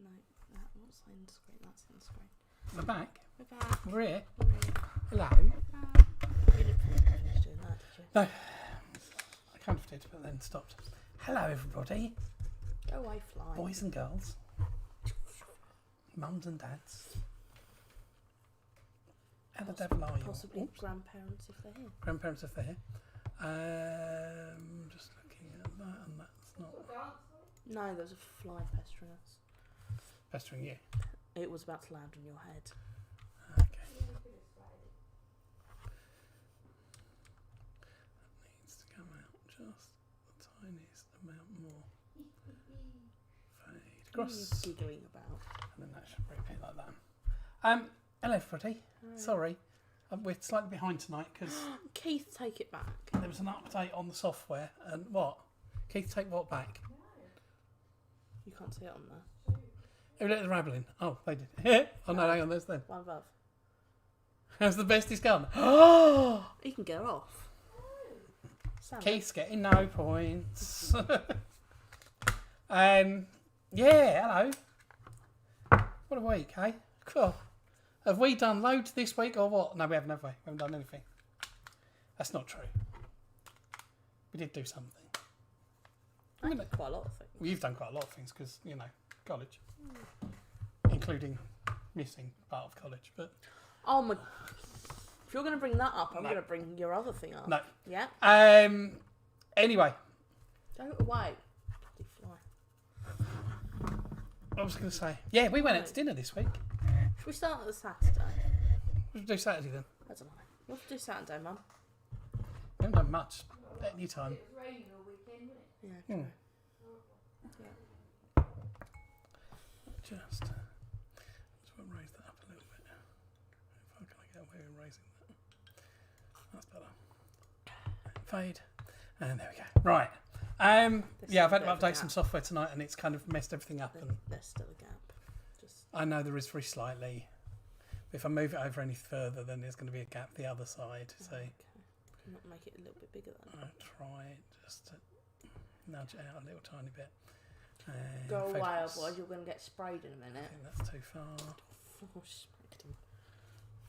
No, what's in the screen? That's in the screen. We're back. We're back. We're here. We're here. Hello. You didn't finish doing that, did you? No. I kind of did, but then stopped. Hello, everybody. Go away, fly. Boys and girls. Mums and dads. How the devil are you? Possibly Oops. grandparents if they're here. Grandparents if they're here. Just looking at that, and that's not No, there's a fly pestering us. pestering you. It was about to land on your head. Okay. That needs to come out just the tiniest amount more. Fade What are across. you giggling about? And then that should rotate like that. Hello, everybody. Hello. Sorry, we're slightly behind tonight because Keith, take it back. there was an update on the software. And what? Keith, take what back? You can't see it on there. Who let the rabble in? Oh, they did. Oh no, hang on, there's them. One above. How's the best he's gone? Oh, You can get off. Sam, Keith's getting no points. Yeah, hello. What a week, eh? Cool. Have we done loads this week or what? No, we haven't, have we? We haven't done anything. That's not true. We did do something. I did quite a lot of things. Well, you've done quite a lot of things because, you know, college. Including missing part of college, but... Oh my... If you're going to bring that up, I'm No. going to bring your other thing up. No. Yeah? Anyway, Go away. Bloody fly. I was going to say... Yeah, we went out to dinner this week. Should we start at Saturday? We'll do Saturday then. I don't know. We'll do Saturday, Mum. We haven't done much at any time. It was raining all weekend, wasn't it? Yeah. Hmm. Yeah. Just want to raise that up a little bit. How can I get away with raising that? That's better. Fade. And there we go. Right. Yeah, I've had to update some software tonight and it's kind of messed everything up. And There's still a gap. Just I know there is very slightly. If I move it over any further, then there's going to be a gap the other side. So okay. Can not make it a little bit bigger then. I'll try just to nudge it out a little tiny bit. Go Fade away, across. otherwise you're going to get sprayed in a I minute. think that's too far. Oh, smacked him.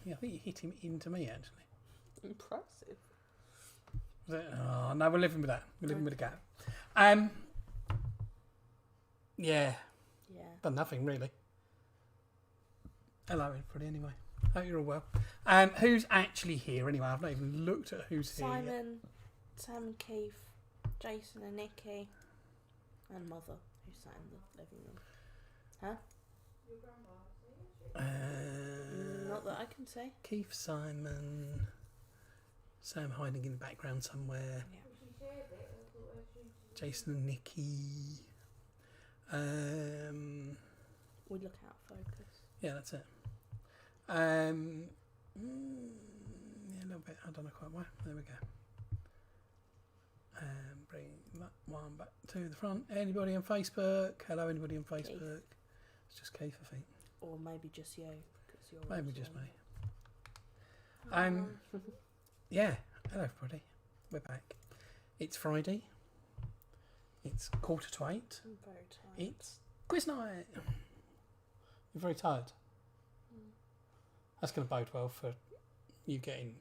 Yeah, I think you hit him into me actually. Impressive. Was it? Oh no, we're living with that. We're living with a gap. Yeah, Yeah. done nothing really. Hello everybody anyway. Hope you're all well. Who's actually here anyway? I've not even looked at who's here yet. Simon, Sam and Keith, Jason and Nikki, and Mother, who sat in the living room. Huh? Your grandma, Not that I can see. Keith, Simon, Sam hiding in the background somewhere. Yeah. she shared it. I thought she Jason and Nikki. We look out focus. Yeah, that's it. Yeah, a little bit. I don't know quite why. There we go. Bring that one back to the front. Anybody on Facebook? Hello, anybody on Facebook? Keith. It's just Keith, I think. Or maybe just you. Cause you're Maybe also just me. on. Yeah. Hello, everybody. We're back. It's Friday. It's 7:45. I'm very tired. It's quiz night. You're very tired. That's going to bode well for you getting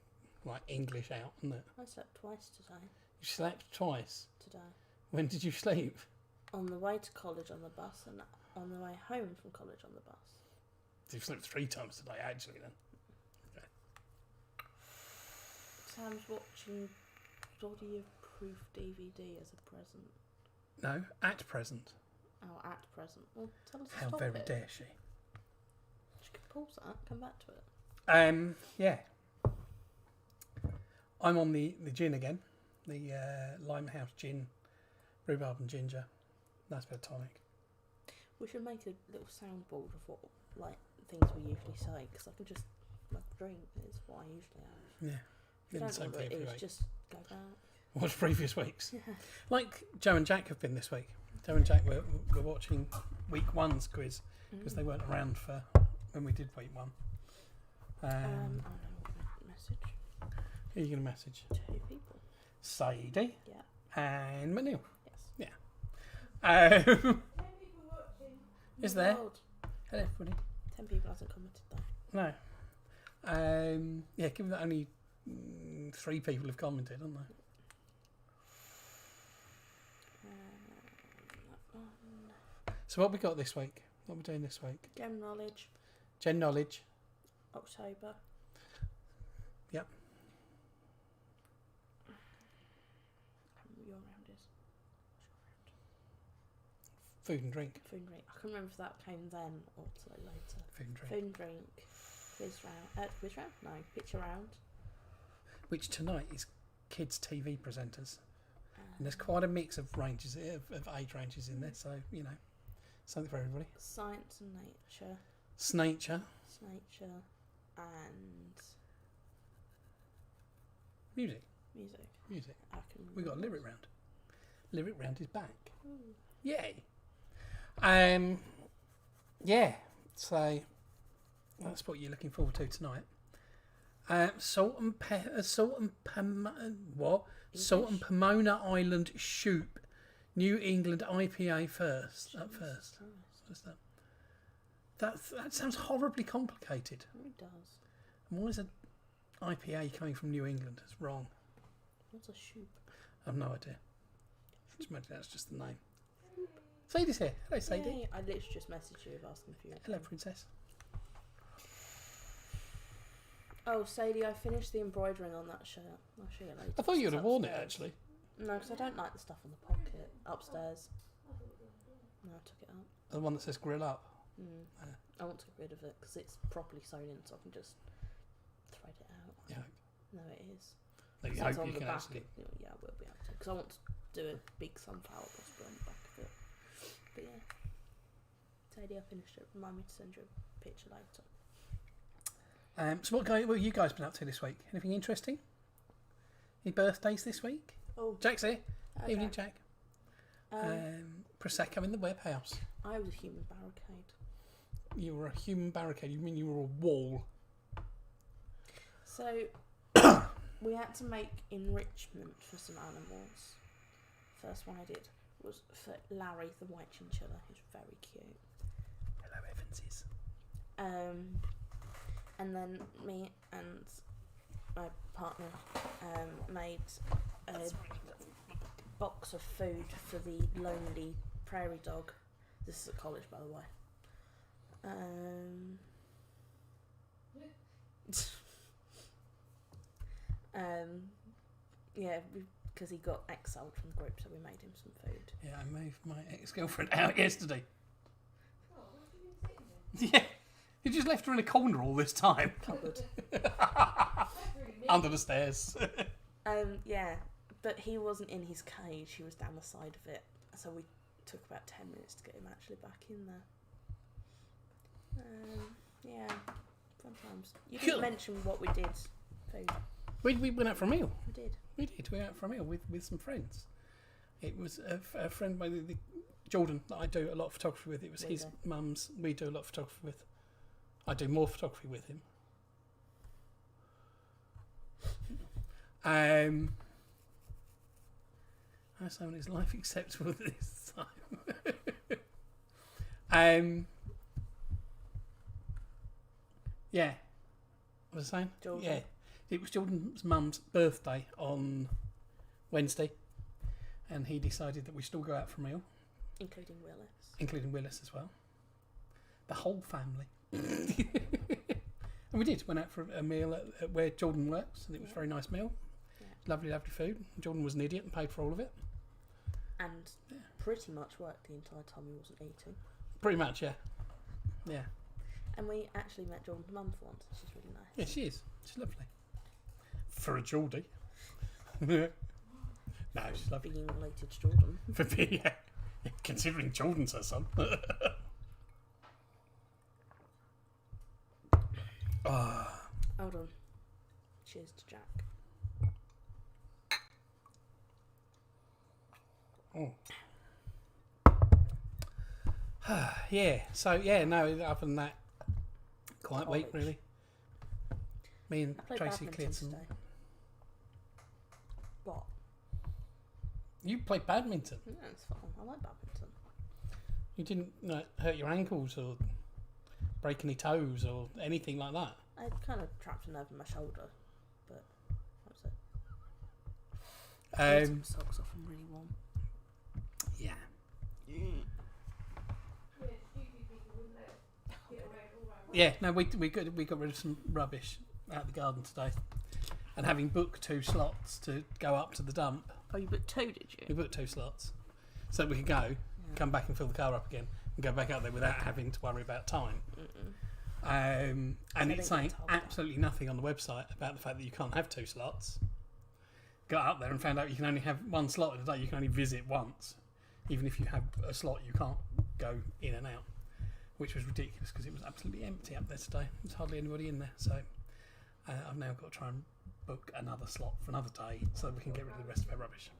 like English out, isn't it? I slept twice today. You slept twice. Today. When did you sleep? On the way to college on the bus and on the way home from college on the bus. You slept 3 times today, actually. Then. Sam's watching Body of Proof DVD as a present. No, at present. Oh, at present. Well, tell us to How stop very it. dare she? She could pause that, come back to it. Yeah. I'm on the gin again. The Limehouse gin, rhubarb and ginger. Nice bit of tonic. We should make a little soundboard of what, like, things we usually say, because I can just, like, drink is what I usually have. Yeah. If you Did the don't know same what thing it every is, week. just go back. Watch previous weeks. Yeah. Like Joe and Jack have been this week. Joe and Jack were watching week 1's quiz because they weren't around for when we did week 1. I know what I'm going to message. Who are you going to message? 2 people. Sadie Yeah. and Manil. Yes. Yeah. Ten people watching. Is there? God. Hello, everybody. 10 people hasn't commented though. No. Yeah, given that only 3 people have commented, haven't they? That one. So what we got this week? What are we doing this week? Gem knowledge. Gen knowledge. October. Yep. Your round is. Food and drink. Food and drink. I can't remember if that came then or slightly later. Food and drink. Food and drink. Quiz round. Quiz round? No. Picture round. Which tonight is kids' TV presenters. And there's quite a mix of ranges, of age ranges in there, so, you know, something for everybody. Science and nature. Snature. Nature. And Music. music. Music. I can We got a remember. lyric round. Lyric round is back. Ooh. Yay. Yeah. So that's what you're looking forward to tonight. Salt and Pomona Island Shoop, New England IPA first. Up first. What's that? That sounds horribly complicated. It does. And why is an IPA coming from New England? It's wrong. What's a shoop? I have no idea. Just imagine that's just the name. Sadie's here. Hello, Sadie. Yay. I literally just messaged you asking for you. Hello, Princess. Oh, Sadie, I finished the embroidering on that shirt. I'll show you later. I thought you would It's have worn it upstairs. actually. No, because I don't like the stuff on the pocket upstairs. No, I took it out. The one that says grill up. I want to get rid of it because it's properly sewn in, so I can just thread it out. Yeah. No, it is. No, you So it's hope on you the can back. actually. Yeah, I will be able to because I want to do a big sunflower possibly on the back of it. But yeah, Sadie, I finished it. Remind me to send you a picture later. So what have you guys been up to this week? Anything interesting? Any birthdays this week? Oh, Jack's here. okay. Evening, Jack. Prosecco in the web house. I was a human barricade. You were a human barricade. You mean you were a wall? So we had to make enrichment for some animals. First one I did was for Larry, the white chinchilla, who's very cute. Hello, Evanses. And then me and my partner made a box of food for the lonely prairie dog. This is at college, by the way. Yeah, because he got exiled from the group, so we made him some food. Yeah, I moved my ex-girlfriend out yesterday. Oh, where have you been sitting Yeah, then? you just left her in a corner all this time. Cupboard. That's really mean. Under the stairs. Yeah, but he wasn't in his cage, he was down the side of it. So we took about 10 minutes to get him actually back in there. Yeah, fun times. You didn't Cool. mention what we did. Food. We went out for a meal. We did. We did. We went out for a meal with some friends. It was a friend by the Jordan that I do a lot of photography with. It was We his do. mum's. We do a lot of photography with. I do more photography with him. How someone is life acceptable this time? Yeah. What was I saying? Jordan. Yeah. It was Jordan's mum's birthday on Wednesday, and he decided that we should all go out for a meal, Including Willis. including Willis as well. The whole family. And we did. Went out for a meal at where Jordan works, and it was a very nice meal. Yeah. Lovely, lovely food. Jordan was an idiot and paid for all of it. And pretty much worked the entire time he wasn't eating. Pretty much, yeah. Yeah. And we actually met Jordan's mum for once, which is really nice. Yeah, she is. She's lovely. For a Geordie. No, she's lovely. Being related to Jordan. For being, yeah. Considering Jordan's her son. Hold on. Cheers to Jack. Oh. Yeah, so yeah, no, other than that, quiet week College. really. Me and I played Tracy badminton cleared some. today. What? You played badminton. Yeah, it's fun. I like badminton. You didn't hurt your ankles or break any toes or anything like that? I kind of trapped a nerve in my shoulder, but that was it. I took my socks off and really warm. Yeah. Yeah, no, we got rid of some rubbish out the garden today, and having booked 2 slots to go up to the dump. Oh, you booked 2, did you? We booked 2 slots, so that we could go, come back and fill the car up again, and go back up there without having to worry about time. And it's saying absolutely nothing on the website about the fact that you can't have 2 slots. Got up there and found out you can only have 1 slot in a day. You can only visit once, even if you have a slot, you can't go in and out. Which was ridiculous because it was absolutely empty up there today. There's hardly anybody in there. So I've now got to try and book another slot for another day so that we can get rid of the rest of our rubbish.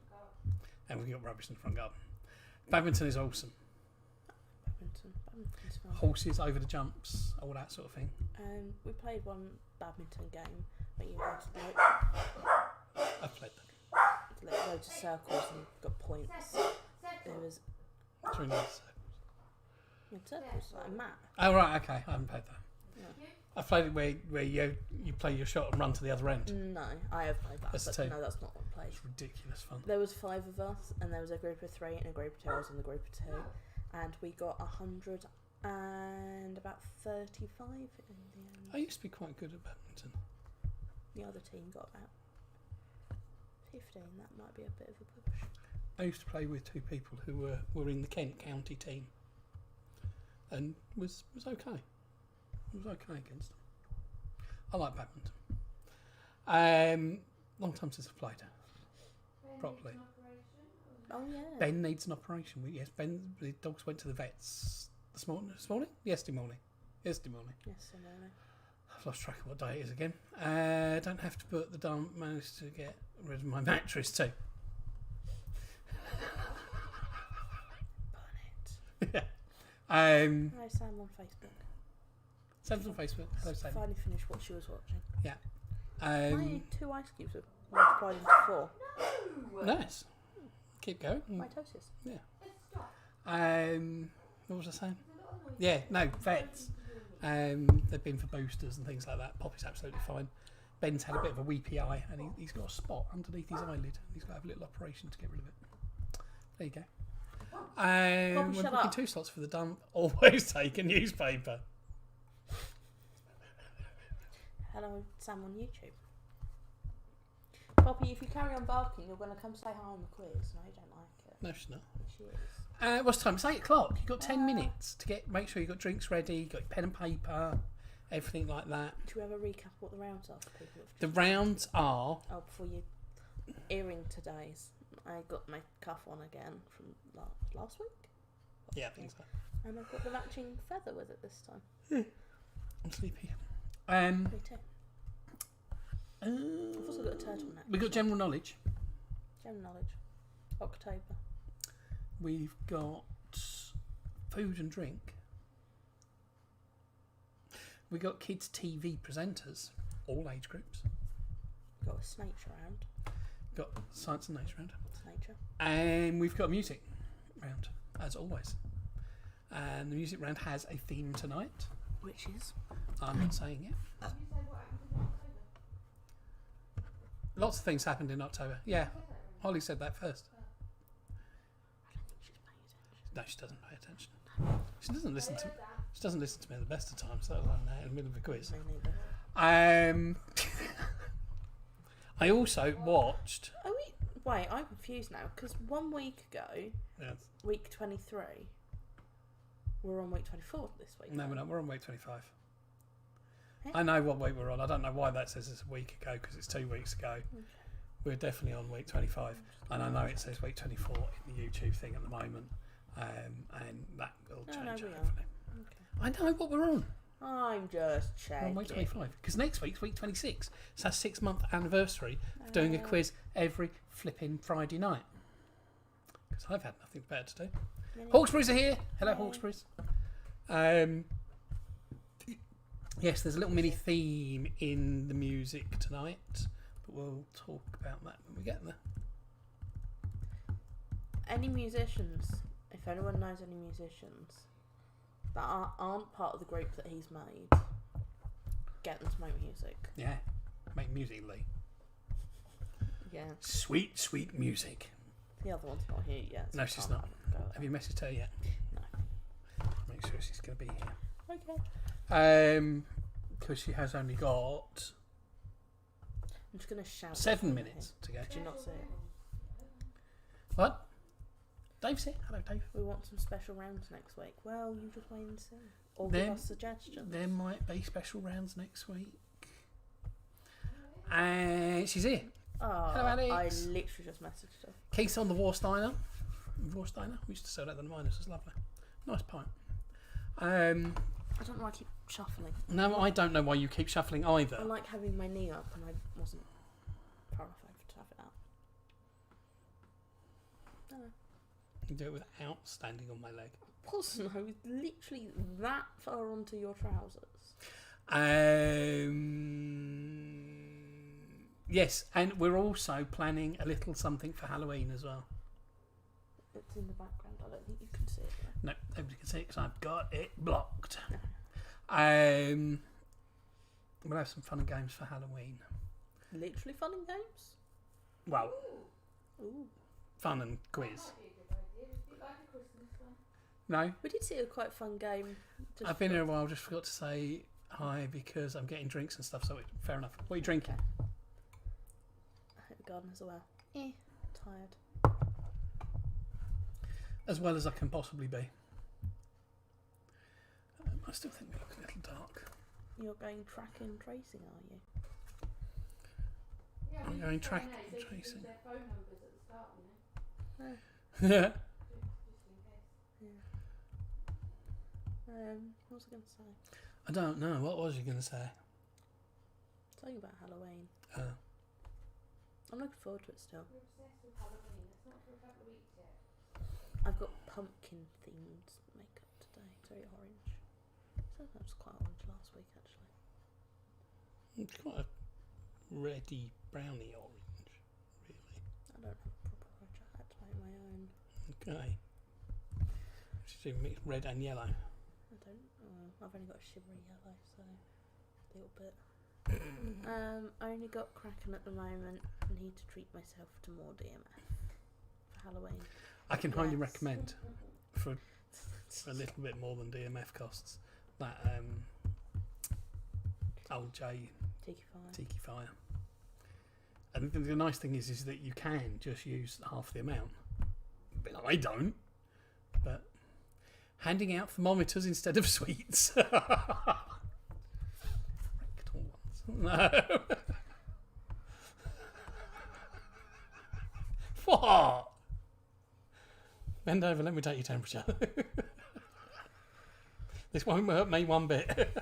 And we've got rubbish in the front garden. Badminton is awesome. Badminton's fun. Horses over the jumps, all that sort of thing. We played one badminton game, but you had I've played that. loads of circles and got points. There was It's really nice. circles, like a mat. Oh, right, okay. I haven't played that. Yeah. I've played it where you play your shot and run to the other end. No, I have played that, That's but 2. no, that's not what I played. It's ridiculous fun. There was 5 of us, and there was a group of 3 and a group of 2. I was in the group of 2, and we got 100 and about 35 in the end. I used to be quite good at badminton. The other team got about 15. That might be a bit of a push. I used to play with 2 people who were in the Kent County team, and was okay. It was okay against them. I like badminton. Long time since I've played it properly. Oh yeah. Ben needs an operation. Yes, Ben. The dogs went to the vets this morning. Yesterday morning. Yes, I know. I've lost track of what day it is again. Don't have to put the dump. Managed to get rid of my mattress too. Burn it. Yeah. Hi, Sam on Facebook. Sam's on Facebook. Hello, Sam. Finally finished what she was watching. Um, 2 ice cubes have multiplied into 4. nice. Keep going. Mitosis. What was I saying? Yeah, no, vets. They've been for boosters and things like that. Poppy's absolutely fine. Ben's had a bit of a weepy eye, and he's got a spot underneath his eyelid. He's got to have a little operation to get rid of it. There you go. We're shut booking up. 2 slots for the dump. Always take a newspaper. Hello, Sam on YouTube. Poppy, if you carry on barking, you're going to come say hi on the quiz. No, I don't like it. No, she's not. She is. What's the time? It's 8 o'clock. You've got 10 minutes to make sure you've got drinks ready, you've got your pen and paper, everything like that. Should we have a recap of what the rounds are for people? The rounds are... Oh, before you... Earring today's. I got my cuff on again from last week. Yeah, I think so. And I've got the matching feather with it this time. I'm sleepy. Me too. I've also got a turtleneck. We've got general knowledge. General knowledge. October. We've got food and drink. We've got kids' TV presenters, all age groups. We've got a snake round. Got science and nature round. It's nature. And we've got a music round, as always. And the music round has a theme tonight. Which is? I'm not saying it. Lots of things happened in October. Yeah, Holly said that first. I don't think she's paying attention. No, she doesn't pay attention. She doesn't listen to. She doesn't listen to me at the best of times, let alone in the middle of a quiz. Me neither. I also watched. Oh, wait, I'm confused now, because 1 week ago, Yes. week 23, we're on week 24 this week. No, we're not. We're on week 25. Eh? I know what week we're on. I don't know why that says it's a week ago because it's 2 weeks ago. Okay. We're definitely on week 25, and I know it says week 24 in the YouTube thing at the moment, and that will No, change we are. hopefully. Okay. I know what we're on. I'm just We're checking. on week 25 because next week's week 26. It's our 6-month anniversary of doing a quiz every flipping Friday night. Because I've had nothing better to do. Hawkesbury's are here. Hello, Yay. Hawkesbury's. Yes, there's a little mini theme in the music tonight, but we'll talk about that when we get there. Any musicians? If anyone knows any musicians, that aren't part of the group that he's made, get them to make music. Yeah. Make music, Lee. Yeah. Sweet, sweet music. The other one's not here yet. So No, I she's can't not. go with Have you messaged her yet? No. Make sure she's going to be here. Okay. Because she has only got I'm just going to shout. 7 minutes to go. Did you not see it? What? Dave's here. Hello, Dave. We want some special rounds next week. Well, you just wait and see. Or There- give us suggestions. There might be special rounds next week. And she's here. Oh, Hello, Alex. I literally just messaged her. Keith's on the Warsteiner. Warsteiner? We used to sell that at the miners. It's lovely. Nice pint. I don't know why I keep shuffling. No, I don't know why you keep shuffling either. I like having my knee up and I wasn't far enough over to have it out. I don't know. You do it without standing on my leg. Wasn't I? Was literally that far onto your trousers. Yes, and we're also planning a little something for Halloween as well. It's in the background. I don't think you can see it. No, nobody can see it because I've got it blocked. No. We'll have some fun and games for Halloween. Literally fun and games? Well, Ooh. fun and quiz. That might be a good idea. Is it like a Christmas one? No, We did see a quite fun game. Just I've been here a while. Just forgot to say hi because I'm getting drinks and stuff. So fair enough. What are you drinking? I hope the Gardiners are well. Tired. As well as I can possibly be. I still think we look a little dark. You're going tracking and tracing, are you? Yeah, I'm we going used to track find out and they could tracing. use their phone numbers at the start, you know, Yeah. just in case. What was I going to say? I don't know. What was you going to say? Something about Halloween. I'm looking forward to it still. We're obsessed with Halloween. It's not for a couple of weeks yet. I've got pumpkin themed makeup today. It's very orange. So that was quite orange last week actually. It's quite a reddy, browny orange, really. I don't have a proper orange. I had to make my own. Okay. She's even mixed red and yellow. I don't. I've only got a shimmery yellow, so a little bit. I only got Kraken at the moment. I need to treat myself to more DMF for Halloween. I can highly Yes. recommend for a little bit more than DMF costs that Old J Tiki Fire. Tiki Fire. And the nice thing is that you can just use half the amount. But I don't. But handing out thermometers instead of sweets. Rectal ones. No. What? Bend over, let me take your temperature. This won't hurt me one bit.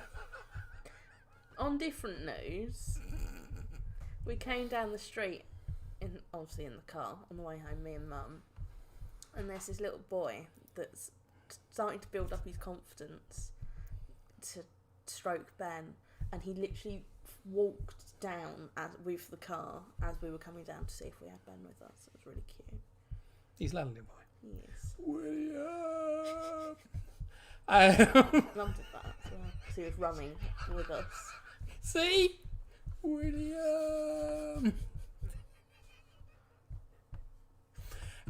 On different news, we came down the street, obviously in the car, on the way home, me and Mum, and there's this little boy that's starting to build up his confidence to stroke Ben, and he literally walked down with the car as we were coming down to see if we had Ben with us. It was really cute. He's a lovely boy. Yes. William. Mum did that as well. So he was running with us. See? William.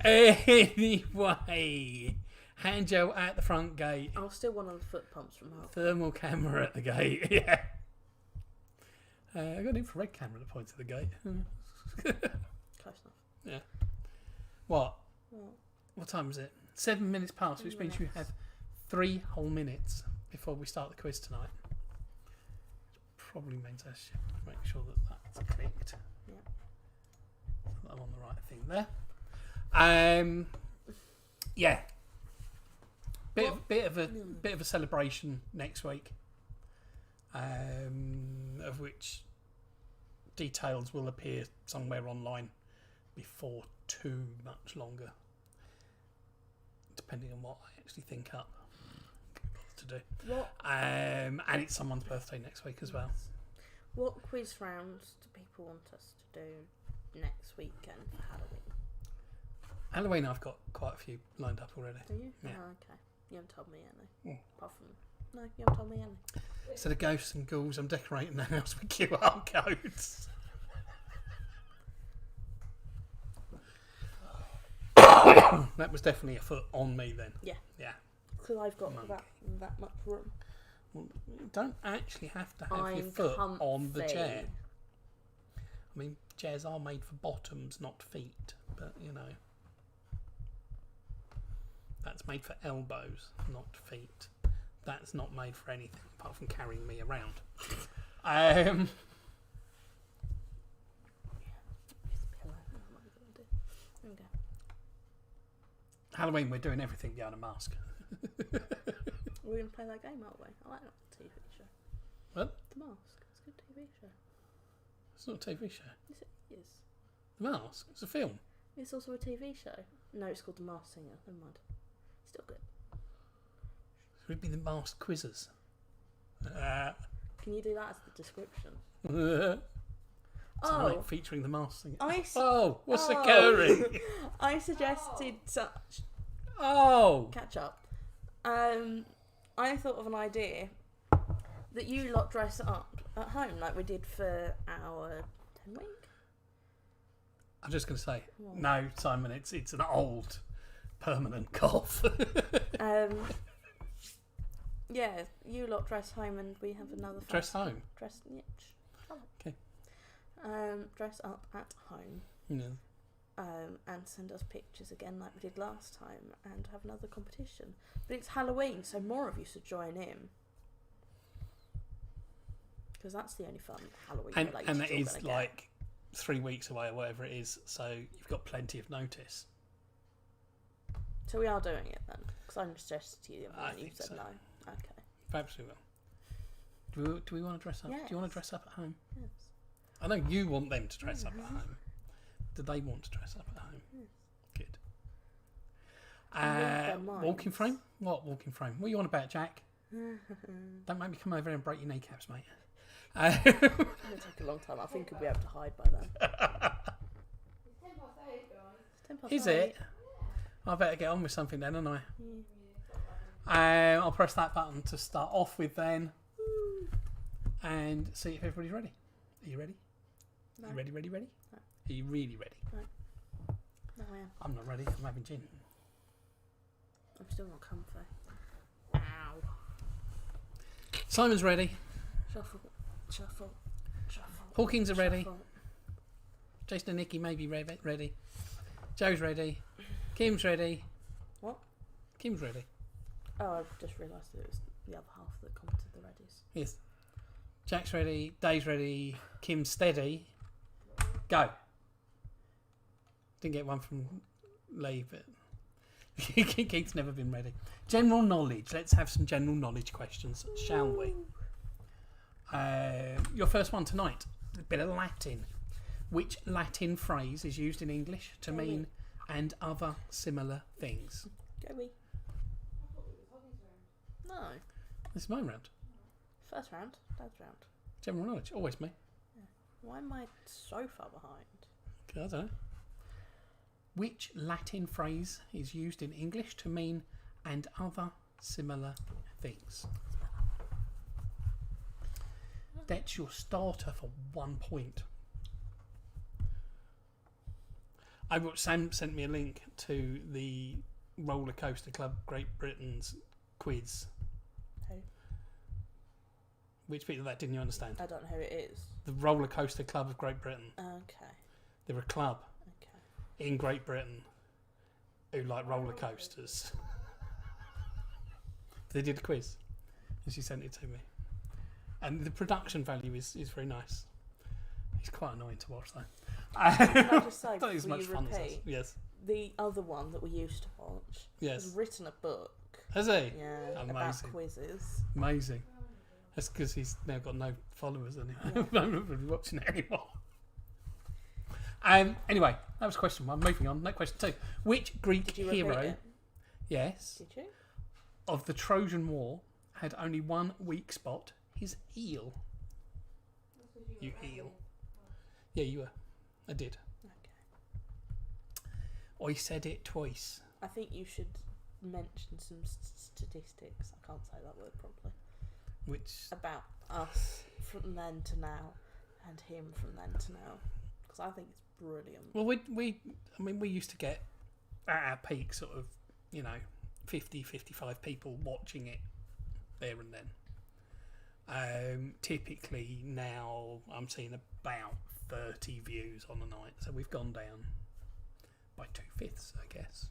Anyway, hand gel at the front gate. I was still one of the foot pumps from half. Thermal camera at the gate. Yeah. I got an infrared camera that points at the gate. Close enough. What? Well, What time is it? 7 minutes past, which means you minutes. have 3 whole minutes before we start the quiz tonight. Probably means I should make sure that that's clicked. Yeah. So that I'm on the right thing there. Yeah. Bit of a celebration next week. Of which details will appear somewhere online before too much longer, depending on what I actually think up to do. what And it's someone's birthday next week as well. What quiz rounds do people want us to do next weekend for Halloween? Halloween, I've got quite a few lined up already. Do you? Yeah. Oh, okay. You haven't told me any. Mm. Apart from... No, you haven't told me any. Instead of ghosts and ghouls, I'm decorating the house with QR codes. That was definitely a foot on me then. Yeah. Yeah. Because I've got Monk. that much room. Well, you don't actually have to have your I'm foot on the comfy. chair. I mean, chairs are made for bottoms, not feet. But, you know. That's made for elbows, not feet. That's not made for anything apart from carrying me around. Use the pillow. What are we going to do? There we go. Halloween, we're doing everything behind a mask. We're going to play that game, aren't we? I like that TV show. What? The Mask. It's a good TV show. It's not a TV show. Yes, it is. The Mask? It's a film. It's also a TV show. No, it's called The Masked Singer. Never mind. Still good. It would be the Masked Quizzes. Can you do that as the description? Tonight, Oh, featuring the Masked Singer. I Oh, what's Oh. occurring? I suggested such Oh! catch up. I thought of an idea that you lot dress up at home like we did for our 10 week. I'm just going to say, What? no, Simon, it's an old, permanent cough. Yeah, you lot dress home and we have another Dress festival. home. Dress, yeah, shut up. Okay. Dress up at home. Yeah. And send us pictures again like we did last time and have another competition. But it's Halloween, so more of you should join in. Because that's the only fun Halloween And related that you're is gonna get. like 3 weeks away or whatever it is, so you've got plenty of notice. So we are doing it then? Because I suggested to you the other I one and you think said so. no. Okay. Perhaps we will. Do we want to dress up? Yes. Do you want to dress up at home? Yes. I know you want them to dress up at home. Do they want to dress up at home? Yes. Good. read their Walking minds. frame? What walking frame? What are you on about, Jack? Don't make me come over here and break your kneecaps, mate. It's going to take a long time. I think we'll be able to hide by then. It's 10 past 8, guys. It's 10 past Is 8. it? I better get on with something then, don't I? Yeah. I'll press that button to start off with then, and see if everybody's ready. Are you ready? No. Are you ready? No. Are you really ready? No, I am. I'm not ready. I'm having gin. I'm still not comfy. Ow. Simon's ready. Shuffle. Shuffle. Shuffle. Hawkins are ready. Shuffle. Jason and Nikki may be ready. Joe's ready. Kim's ready. What? Kim's ready. Oh, I've just realised that it was the other half that commented the readies. Yes. Jack's ready. Dave's ready. Kim's steady. Go. Didn't get one from Lee, but Keith's never been ready. General knowledge. Let's have some general knowledge questions, shall we? Your first one tonight. A bit of Latin. Which Latin phrase is used in English to mean and other similar things? Go we. No. This is my round. First round. Dad's round. General knowledge. Always me. Why am I so far behind? I don't know. Which Latin phrase is used in English to mean and other similar things? That's your starter for 1 point. Sam sent me a link to the Roller Coaster Club Great Britain's quiz. Who? Which bit of that didn't you understand? I don't know who it is. The Roller Coaster Club of Great Britain. Okay. They're a club Okay. in Great Britain who like roller coasters. They did a quiz and she sent it to me. And the production value is very nice. It's quite annoying to watch though. Can I just say, I don't think it's before much you fun as us. repeat, Yes. the other one that we used to watch Yes. has written a book. Has he? Yeah, about Amazing. quizzes. Amazing. That's because he's now got no followers and Yeah. I'm not really watching it anymore. Anyway, that was question one. Moving on. Next question two. Which Greek Did you repeat hero, it? yes, Did you? of the Trojan War had only one weak spot? His heel. You heel. Yeah, you were. I did. Okay. I said it twice. I think you should mention some statistics. I can't say that word properly. Which About us from then to now, and him from then to now, because I think it's brilliant. well, we used to get at our peak sort of 50, 55 people watching it there and then. Typically now I'm seeing about 30 views on a night, so we've gone down by 2/5, I guess.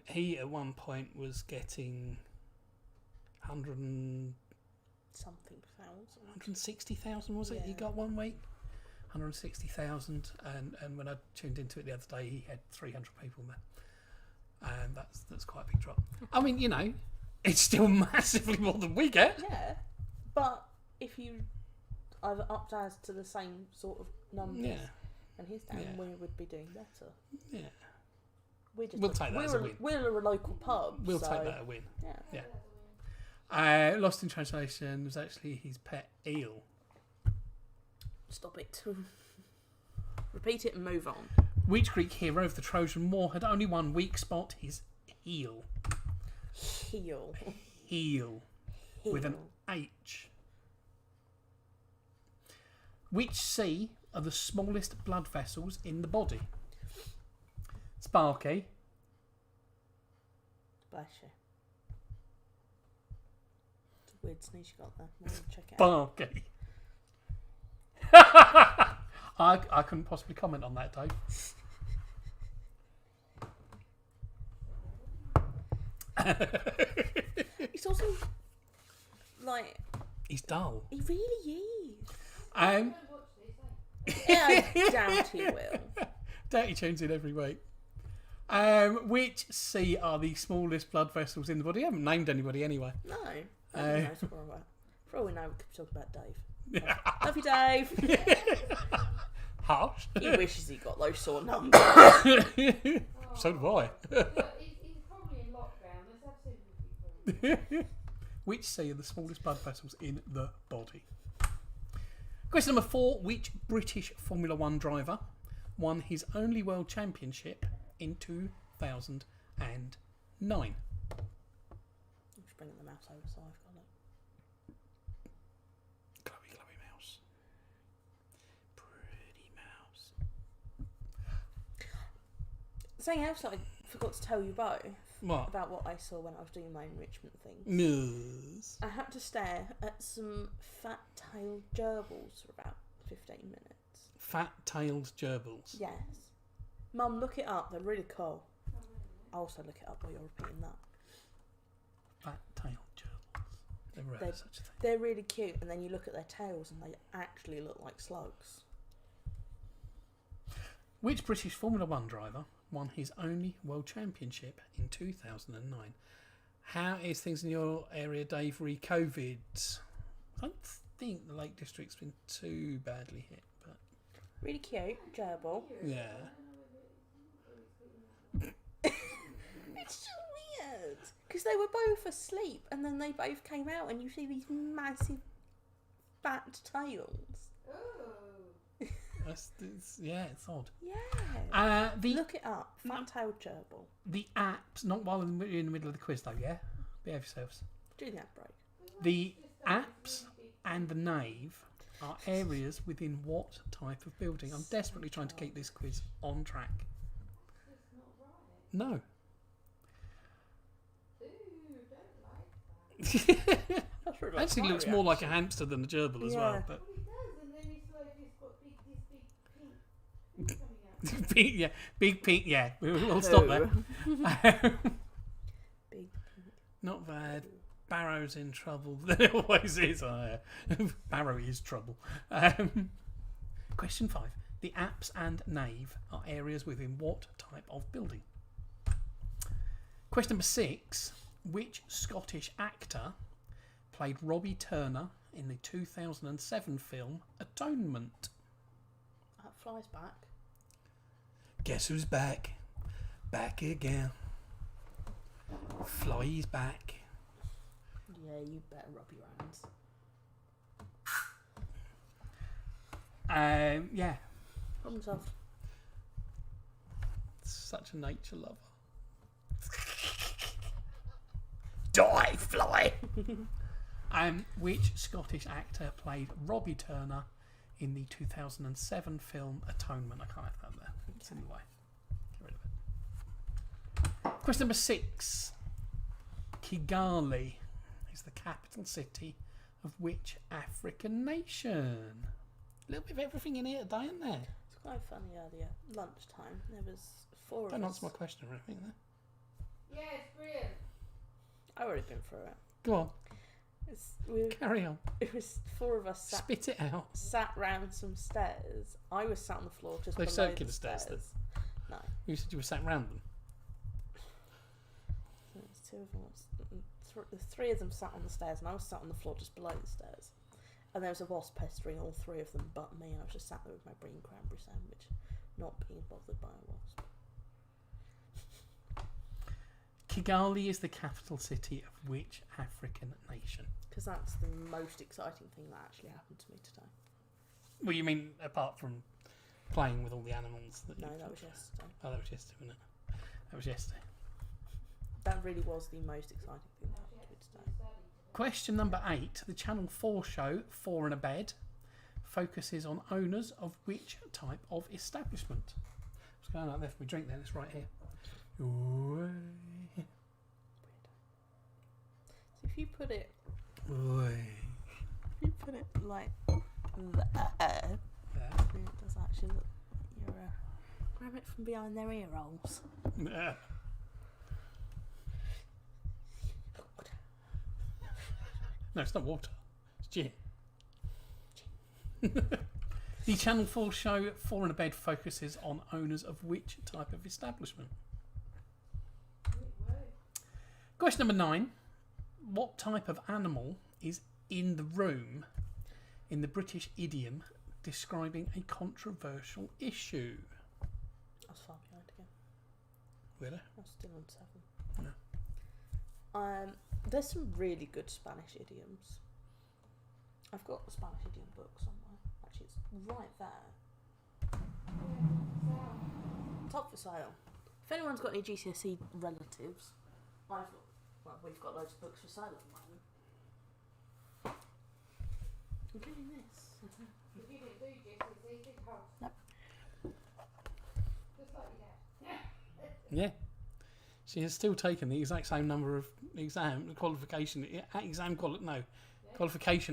He at one point was getting 160,000, was it? He Yeah. got 1 week, 160,000, and when I tuned into it the other day, he had 300 people there, and that's quite a big drop. I mean, it's still massively more than we get. Yeah, but if you either upped ours to the same sort of numbers Yeah, and his down, Yeah. we would be doing better. yeah. We'll take that as a win. We're a local pub. We'll so, take that a win. Yeah. Yeah. Lost in Translation was actually his pet eel. Stop it. Repeat it and move on. Which Greek hero of the Trojan War had only one weak spot? His heel. Heel. Heel. With an H. Which C are the smallest blood vessels in the body? Sparky. Bless you. It's a weird sneeze you got there. I'm gonna check it out. Sparky. I couldn't possibly comment on that, Dave. He's also like He's dull. he really is. Um, Yeah, I doubt he will. Dirty tunes in every week. Which C are the smallest blood vessels in the body? I haven't named anybody anyway. No. Nobody knows what we're about. For all we know, we could talk about Dave. Love you, Dave. Harsh. He wishes he got those sort of numbers. So do I. He's probably in lockdown. Let's have sympathy. Which C are the smallest blood vessels in the body? Question number 4. Which British Formula 1 driver won his only world championship in 2009? I'm just bringing the mouse over so I've got it. Chloe Mouse. Pretty mouse. Something else that I forgot to tell you both What? about what I saw when I was doing my enrichment thing. News. I had to stare at some fat-tailed gerbils for about 15 minutes. Fat-tailed gerbils. Yes. Mum, look it up. They're really cool. I'll also look it up while you're repeating that. Fat-tailed gerbils. Never heard of such a thing. They're really cute, and then you look at their tails and they actually look like slugs. Which British Formula 1 driver won his only world championship in 2009? How is things in your area, Dave, re-COVID? I don't think the Lake District's been too badly hit, but Really cute, gerbil. yeah. It's just weird. Because they were both asleep, and then they both came out, and you see these massive fat tails. Oh. It's odd. Yeah. The Look it up. Fat-tailed gerbil. the apps, not while we're in the middle of the quiz though, yeah? Behave yourselves. Do the ad break. The apps and the nave are areas within what type of building? I'm desperately trying to keep this quiz on track. No. Don't like that. That's really like Actually my looks more like a reaction. hamster than a gerbil as Yeah. well. But Well, he does, and then he's like, he's got this big pink coming out. big, yeah, big pink. Yeah, we'll stop there. Big. Not bad. Barrow's in trouble. There always is. Barrow is trouble. Question 5. The apse and nave are areas within what type of building? Question number 6. Which Scottish actor played Robbie Turner in the 2007 film Atonement? That flies back. Guess who's back? Back again. Flies back. Yeah, you better rub your hands. Yeah. Problem solved. Such a nature lover. Die, fly! Which Scottish actor played Robbie Turner in the 2007 film Atonement? I can't have that there. It's in the way. Get rid of it. Question number 6. Kigali is the capital city of which African nation? A little bit of everything in here today, isn't there? It's quite funny earlier. Lunchtime, there was 4 Don't of answer us. my question or anything there. Yeah, it's brilliant. I've already been through it. Go on, carry on. It was 4 of us Spit it out. sat round some stairs. I was sat on the floor just They're below circular the stairs, stairs. No, You said you were sat round them. so it was 2 of us. The 3 of them sat on the stairs, and I was sat on the floor just below the stairs. And there was a wasp pestering all 3 of them but me, and I was just sat there with my green cranberry sandwich, not being bothered by a wasp. Kigali is the capital city of which African nation? Because that's the most exciting thing that actually happened to me today. Well, you mean apart from playing with all the animals? No, that was yesterday. Oh, that was yesterday, wasn't it? That was yesterday. That really was the most exciting thing that happened to me today. Question number 8. The Channel 4 show Four in a Bed focuses on owners of which type of establishment? What's going on there for me drink then? It's right here. So if you put it like there, Yeah. then it does actually look like you're grab it from behind their ear holes. Yeah. No, it's not water. It's gin. The Channel 4 show Four in a Bed focuses on owners of which type of establishment? Question number 9. What type of animal is in the room in the British idiom describing a controversial issue? I was far behind again. Really? I was still on 7. There's some really good Spanish idioms. I've got a Spanish idiom book somewhere. Actually, it's right there. Top for sale. If anyone's got any GCSE relatives, we've got loads of books for sale at the moment. Including this. You didn't do GCSE, did you? No. Just like your dad. Yeah. She has still taken the exact same number of qualification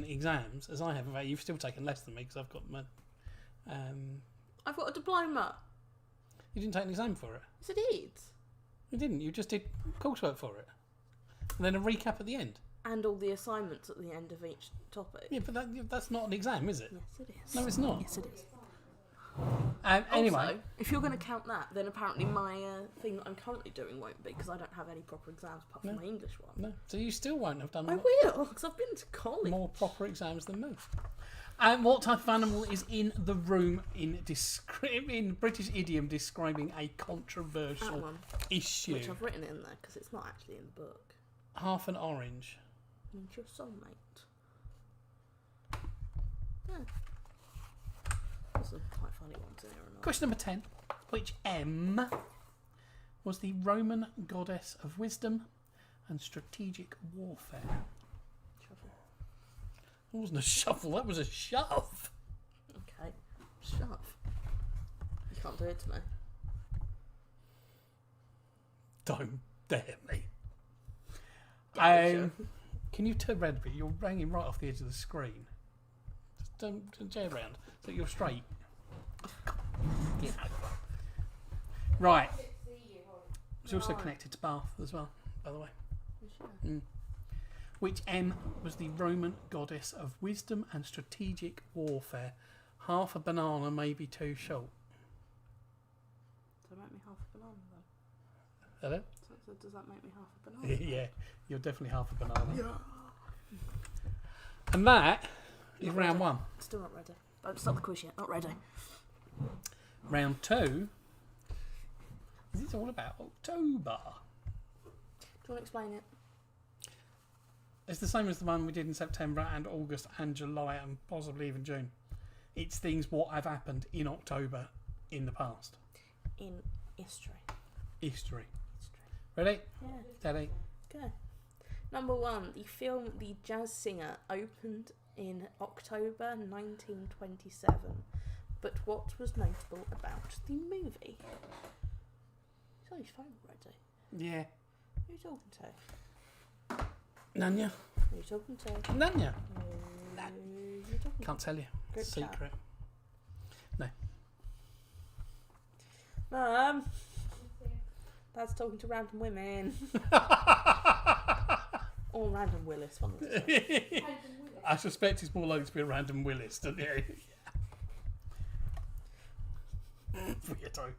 exams as I have. In fact, you've still taken less than me because I've got my. I've got a diploma. You didn't take an exam for it. Yes, I did. You didn't. You just did coursework for it, and then a recap at the end. And all the assignments at the end of each topic. Yeah, but that's not an exam, is it? Yes, it is. No, it's not. Yes, it is. Anyway, Also, if you're going to count that, then apparently my thing that I'm currently doing won't be, because I don't have any proper exams apart from No. my English one. no. So you still won't have done I will, because I've been to college. more proper exams than me. What type of animal is in the room in British idiom describing a That controversial one, issue? which I've written in there, because it's not actually in the book. Half an orange. Means your soulmate. Yeah. There's some quite funny ones in here or not. Question number 10. Which M was the Roman goddess of wisdom and strategic warfare? Shuffle. That wasn't a shuffle, that was a shove. Okay. Shove. You can't do it to me. Don't dare me. Gotcha. Can you turn around a bit? You're hanging right off the edge of the screen. Just don't chair around so that you're straight. Yeah. Right. It's also connected to Bath as well, by the way. You sure? Which M was the Roman goddess of wisdom and strategic warfare? Half a banana may be too short. Does that make me half a banana though? Hello? So does that make me half a banana? Yeah, you're definitely half a banana. Yeah. And that is Not round ready. 1. Still not ready. Don't stop the quiz yet. Not ready. Round 2 is all about October. Do you want to explain it? It's the same as the one we did in September and August and July and possibly even June. It's things what have happened in October in the past. In history. History. Ready? Yeah. Steady. Go. Number 1, the film The Jazz Singer opened in October 1927. But what was notable about the movie? He's on his phone already. Yeah. Who are you talking to? Nanya. Who are you talking to? Nanya. Who are you talking to? Can't tell you. Group chat. Secret. Mum, Dad's talking to random women. Or random Willis, one of the two. I suspect it's more likely to be a random Willis, don't you? Weirdo.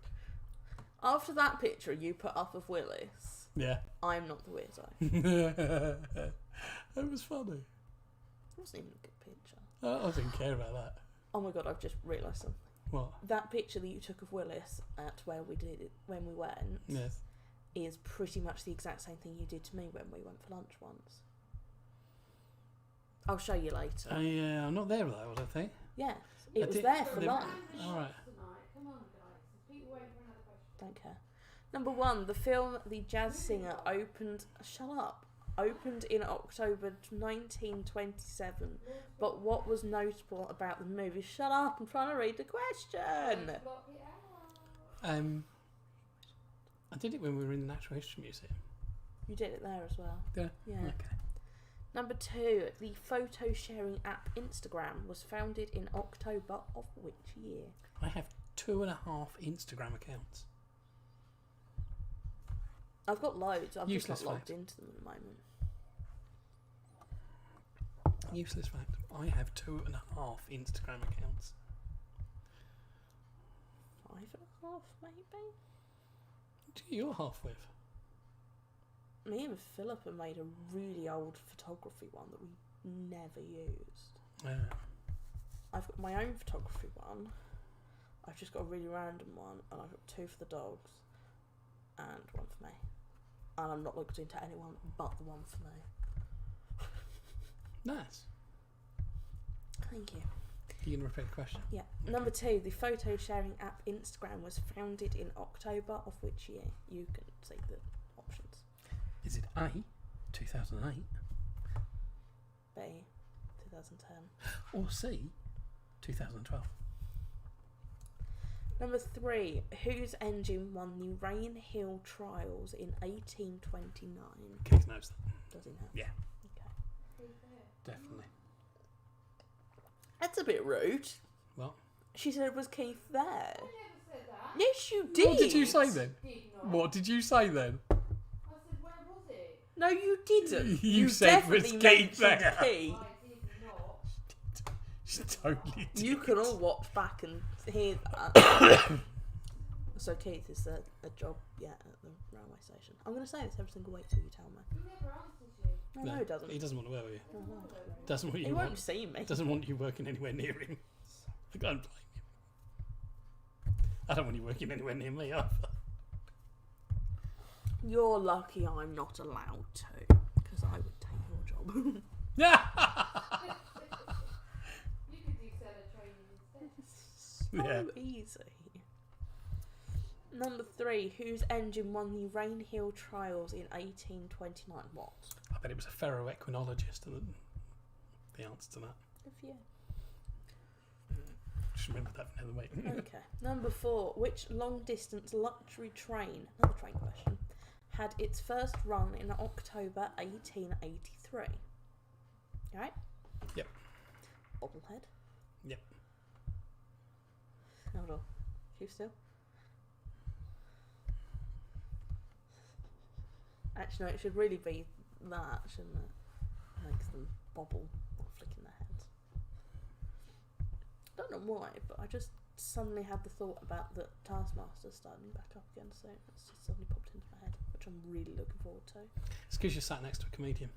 After that picture you put up of Willis, Yeah. I'm not the weirdo. That was funny. It wasn't even a good picture. I didn't care about that. Oh my god, I've just realised something. What? That picture that you took of Willis at where we did it when we went Yes. is pretty much the exact same thing you did to me when we went for lunch once. I'll show you later. I'm not there though, I don't think. Yes, it I was did- there for the- lunch. Alright. Come on, guys. There's people waiting for another question. Don't care. Number 1, the film The Jazz Singer opened in October 1927. But what was notable about the movie? Shut up! I'm trying to read the question. Block it out. I did it when we were in the Natural History Museum. You did it there as well. Yeah. Yeah. Okay. Number 2, the photo sharing app Instagram was founded in October of which year? I have 2.5 Instagram accounts. I've got loads. I'm Useless just not logged fact. into them at the moment. Useless fact. I have 2.5 Instagram accounts. 5.5 maybe? Gee, you're half with. Me and Philippa made a really old photography one that we never used. Yeah. I've got my own photography one. I've just got a really random one, and I've got 2 for the dogs, and 1 for me. And I'm not logged into anyone but the one for me. Nice. Thank you. You can repeat the question. Yeah. Number 2, the photo sharing app Instagram was founded in October of which year? You can see the options. Is it A, 2008, B, 2010. or C, 2012? Number 3, whose engine won the Rain Hill Trials in 1829? Keith knows that. Does he know? Yeah. Okay. Who's there? Definitely. That's a bit rude. What? She said it was Keith there. I never said that. Yes, you did. What did you say then? Did not. What did you say then? I said, where was it? No, you didn't. You said it was definitely Keith mentioned there. Keith. I did not. She totally did. You can all watch back and hear that. So Keith is a job, at the railway station. I'm going to say this every single week till you tell me. He never answers you. No, he doesn't. He doesn't want to work with you. No, no. Doesn't want He you. won't see me. Doesn't want you working anywhere near him. I can't blame you. I don't want you working anywhere near me either. You're lucky I'm not allowed to, because I would take your job. Yeah. You could do seller training instead. So Yeah. easy. Number 3, whose engine won the Rain Hill Trials in 1829? What? I bet it was a ferroequinologist. The answer to that. Good for you. Just remember that for another week. Okay. Number 4, which long-distance luxury train, another train question, had its first run in October 1883? Alright? Yep. Bobblehead? Yep. Hold on. Keep still. Actually, no, it should really be that, shouldn't it? Makes them bobble while flicking their heads. Don't know why, but I just suddenly had the thought about the Taskmaster starting back up again soon. It's just suddenly popped into my head, which I'm really looking forward to. It's because you're sat next to a comedian.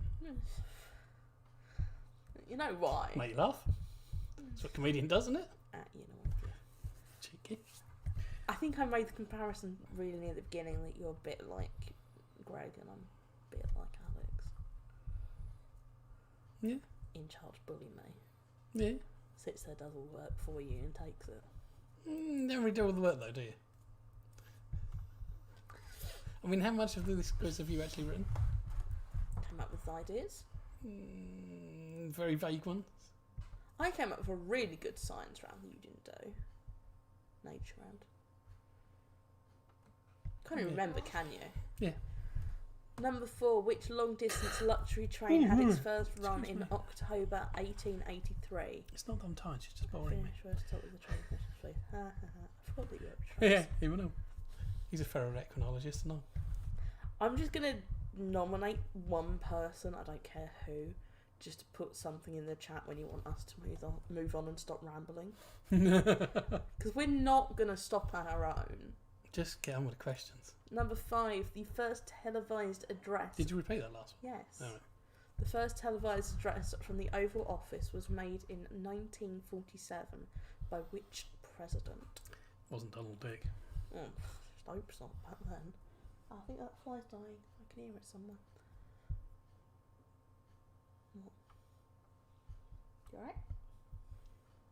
You know why? Make you laugh. That's what a comedian does, isn't it? You know what? Yeah. Cheeky. I think I made the comparison really near the beginning that you're a bit like Greg and I'm a bit like Alex. Yeah. In charge bully me. Yeah. Sits there, does all the work for you and takes it. Never really do all the work though, do you? I mean, how much of this quiz have you actually written? Came up with with ideas. Very vague ones. I came up with a really good science round that you didn't do. Nature round. Can't even remember, can you? Yeah. Number 4. Which long-distance luxury train had its first run in October 1883? It's not that I'm tired, she's just boring me. Finish first, stop with the train. Finish, ha ha ha. I forgot that you were Yeah, he will know. He's a ferroequinologist and all. I'm just going to nominate one person, I don't care who, just to put something in the chat when you want us to move on and stop rambling. Because we're not going to stop at our own. Just get on with the questions. Number 5, the first televised address. Did you repeat that last one? Yes. All right. The first televised address from the Oval Office was made in 1947 by which president? Wasn't Donald Dick. Oh, I hope it's not back then. I think that fly's dying. I can hear it somewhere. What? You alright?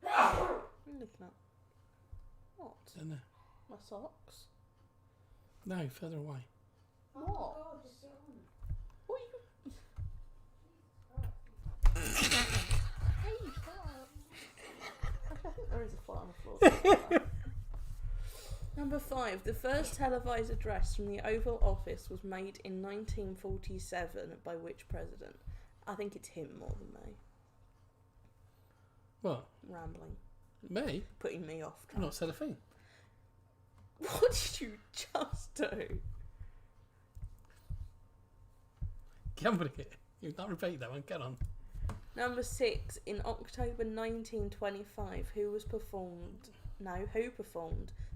What are you looking at? What? Don't know. My socks? No, further away. What? Oh God, just get on. What are you... Hey, shut up. Actually, I think there is a fly on the floor. Number 5. The first televised address from the Oval Office was made in 1947 by which president? I think it's him more than me. What? Rambling. Me? Putting me off I've track. not said a thing. What did you just do? Get on with it. You've not repeated that one. Get on. Number 6. In October 1925, who performed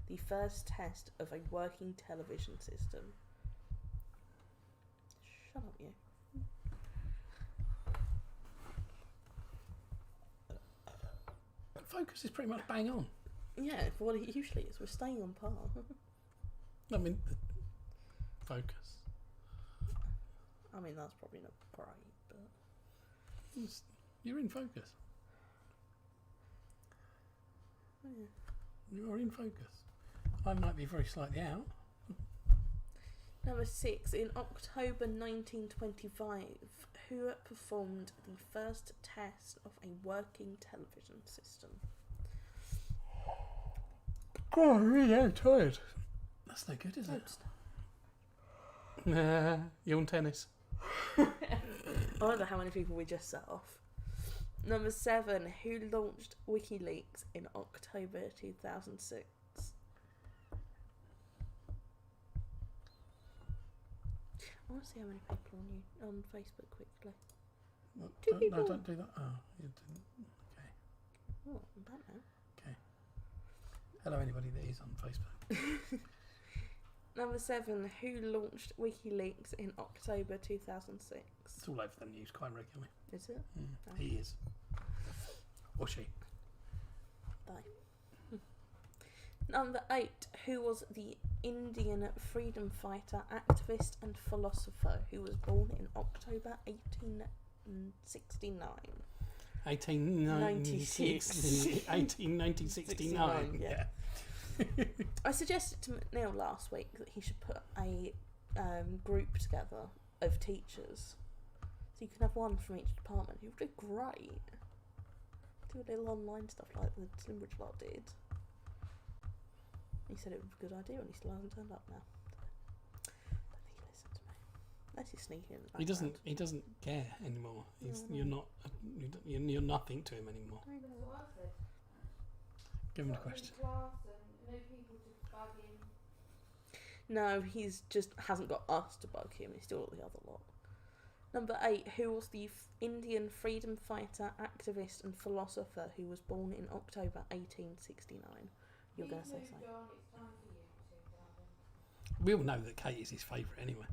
the first test of a working television system? Shut up, you. Focus is pretty much bang on. Yeah, for what it usually is. We're staying on par. I mean, focus. I mean, that's probably not great, but... You're in focus. Yeah. You're in focus. I might be very slightly out. Number 6. In October 1925, who performed the first test of a working television system? God, I'm really tired. That's no good, is it? You're on tennis. I wonder how many people we just set off. Number 7. Who launched WikiLeaks in October 2006? I want to see how many people on Facebook quickly. No, don't do that. Oh, you didn't. Okay. Oh, I don't know. Okay. Hello, anybody that is on Facebook. Number 7. Who launched WikiLeaks in October 2006? It's all over the news quite regularly. Is it? Oh. He is. Or she. They. Number 8. Who was the Indian freedom fighter, activist and philosopher who was born in October 1869? 1869. Yeah. I suggested to McNeil last week that he should put a group together of teachers. So you can have one from each department. He would do great. Do a little online stuff like the Slimbridge lot did. He said it was a good idea and he still hasn't turned up now. I don't think he listened to me. Unless he's sneaking in the background. He doesn't care anymore. No. You're nothing to him anymore. That's what I said. Give him the Got him in question. class and no people to bug him. No, he's just hasn't got us to bug him. He's still got the other lot. Number 8. Who was the Indian freedom fighter, activist and philosopher who was born in October 1869? You're going to say something. John, it's time for you to, darling. We all know that Kate is his favourite anyway.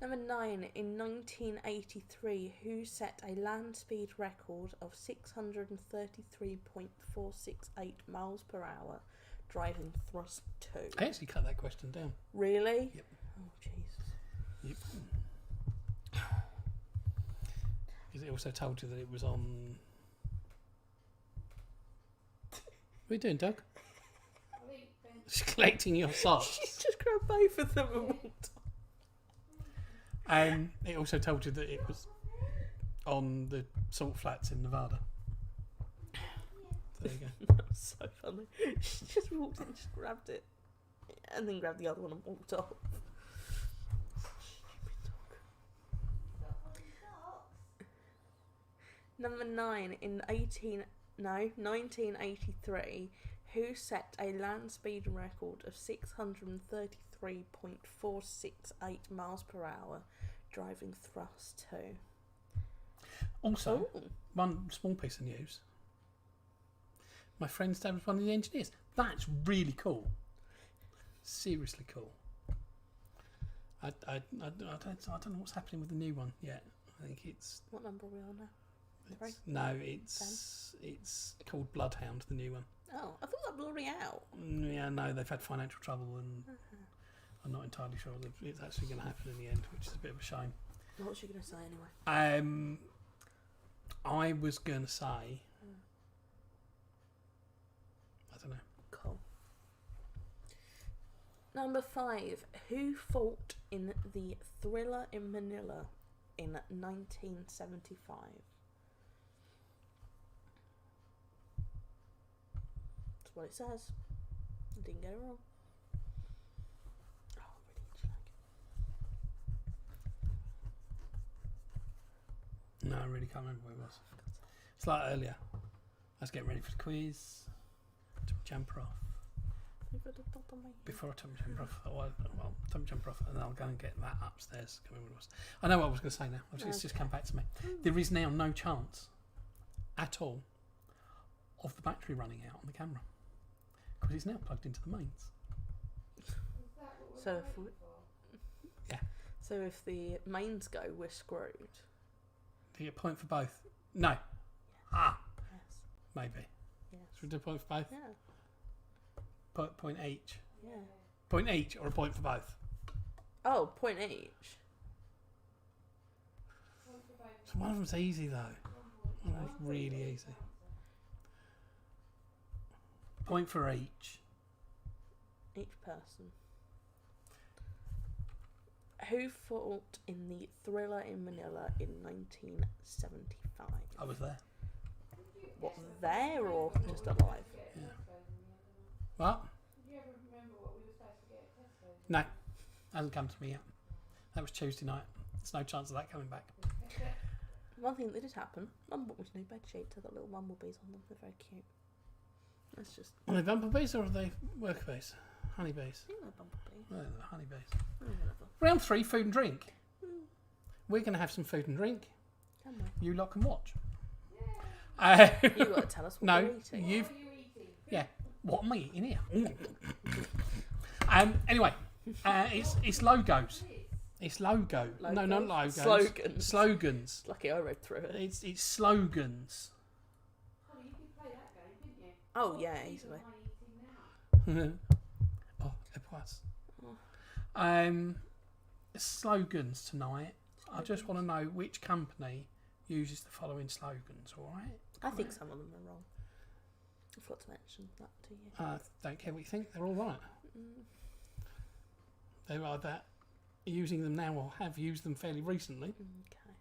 Number 9. In 1983, who set a land speed record of 633.468 miles per hour driving thrust 2? I actually cut that question down. Really? Yep. Oh, Jesus. Yep. Because it also told you that it was on... What are you doing, Doug? I think Ben She's collecting your socks. She just grabbed both of them and walked off. It also told you that it was on the salt flats in Nevada. So there you go. That was so funny. She just walked in, just grabbed it, and then grabbed the other one and walked off. Stupid dog. Number 9 in 1983, who set a land speed record of 633.468 miles per hour driving thrust 2. Also, Ooh. one small piece of news. My friend's dad was one of the engineers. That's really cool. Seriously cool. I don't know what's happening with the new one yet. I think it's... What number are we on now? It's called Bloodhound, the new one. Oh, I thought that was already out. Yeah, no, they've had financial trouble and I'm not entirely sure that it's actually going to happen in the end, which is a bit of a shame. What was she going to say anyway? I was going to say... I don't know. Cool. Number 5. Who fought in the Thriller in Manila in 1975? That's what it says. I didn't get it wrong. Oh, really slag. No, I really can't remember what it was. It's like earlier. I was getting ready for the quiz. I took my jumper off. Before I took my jumper off, took my jumper off, and then I'll go and get that upstairs. Can't remember what it was. I know what I was going to say now. It's just come back to me. There is now no chance at all of the battery running out on the camera because it's now plugged into the mains. So if Yeah. So if the mains go, we're screwed. Do you get a point for both? No. Yes. Yes. Maybe. Yes. Should we do a point for both? Yeah. Point each. Yeah. Point each or a point for both? Oh, point each. So one of them's easy though. One of them's really easy. Point for each. Each person. Who fought in the Thriller in Manila in 1975? I was there. What, there or just alive? Yeah. What? Did you ever remember what we were supposed to get at Tesco? No. Hasn't come to me yet. That was Tuesday night. There's no chance of that coming back. One thing that did happen, Mum bought me new bed sheets. I've got little bumblebees on them. They're very cute. That's just... Are they bumblebees or are they worker-bees? Honeybees? I think they're bumblebees. No, they're honeybees. Oh, whatever. Round 3, food and drink. We're going to have some food and drink. Can we? You lot can watch. You got to tell us what No, you're eating. you've... Yeah. What am I eating here? Anyway, it's logos. It's logo. No, not logos. Slogans. Slogans. Lucky I read through it. It's slogans. Oh, you could play that game, couldn't you? Oh, yeah, easily. Oh, it was. Oh. Slogans tonight. I just want to know which company uses the following slogans, alright? I think some of them are wrong. I forgot to mention that to you. Don't care what you think, they're alright. Mm. They're either using them now or have used them fairly recently. Okay.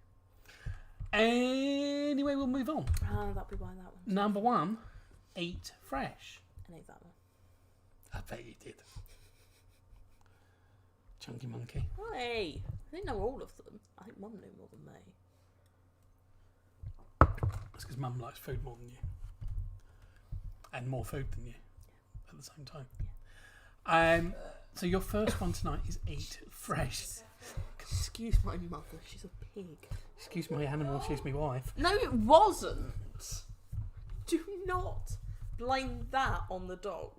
Anyway, we'll move on. Oh, that'll be why that one. Number 1, eat fresh. I need that one. I bet you did. Chunky monkey. Hey! I didn't know all of them. I think Mum knew more than me. That's because Mum likes food more than you. And more food than you at the same time. So your first one tonight is eat fresh. Excuse my mother, she's a pig. Excuse my animal, she's my wife. No, it wasn't! Do not blame that on the dog.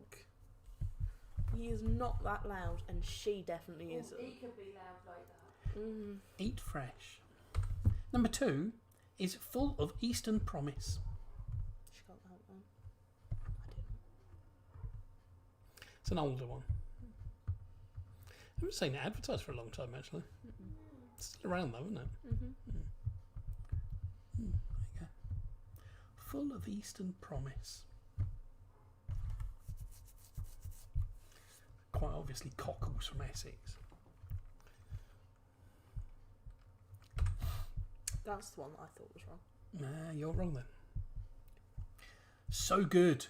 He is not that loud, and she definitely isn't. He could be loud like that. Eat fresh. Number 2 is full of Eastern promise. She got that one. I didn't. It's an older one. I haven't seen it advertised for a long time, actually. It's still around, though, isn't it? There you go. Full of Eastern promise. obviously cockles from Essex. That's the one that I thought was wrong. Nah, you're wrong then. So good.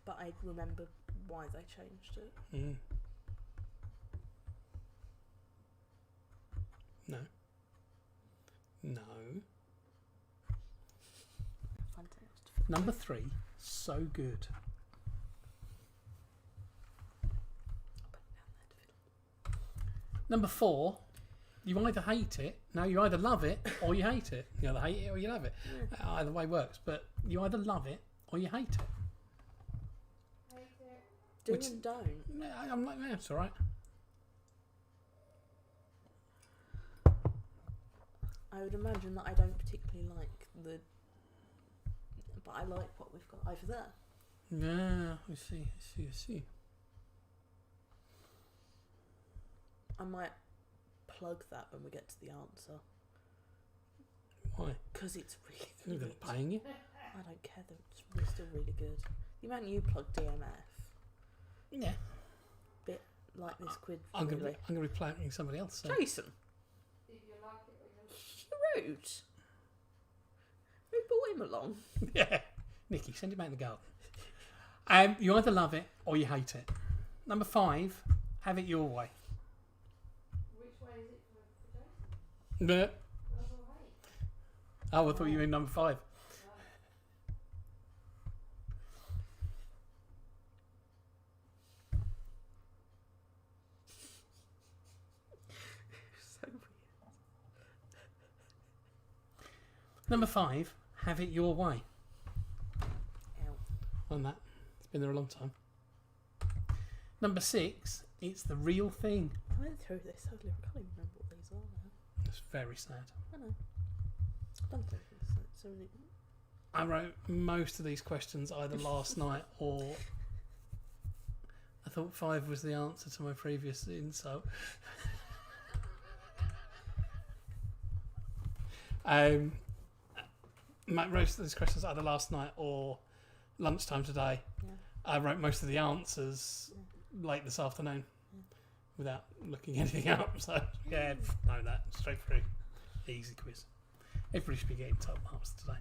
But I remember why they changed it. Mm. No. No. Fantastic. Number 3. So good. Number 4. You either hate it. No, you either love it or you hate it. You either hate it or you love it. Yeah. Either way works. But you either love it or you hate it. Hate it. Do Which- and don't. I'm like, yeah, it's all right. I would imagine that I don't particularly like the... But I like what we've got over there. Yeah, I see. I might plug that when we get to the answer. Why? Because it's really They're good. paying you? I don't care, though. It's still really good. The amount you plug DMF, Yeah. like this quid, I'm really. gonna be planting somebody else. So. Jason, If you like it or you you're rude. Who brought him along? Yeah. Nikki, send him out in the garden. You either love it or you hate it. Number 5, have it your way. which way is it for Jason? Bleh. Love or hate? Oh, I thought you were in number 5. So weird. Number 5, have it your way. Ow. On that, it's been there a long time. Number 6, it's the real thing. I went through this earlier. I can't even remember what these are now. It's very sad. I know. I've done things so many. I wrote most of these questions either last night or I thought 5 was the answer to my previous insult. Most of these questions either last night or lunchtime today. Yeah. I wrote most of the answers late this afternoon without looking anything up. So yeah, know that straight through, easy quiz. Everybody should be getting top marks today.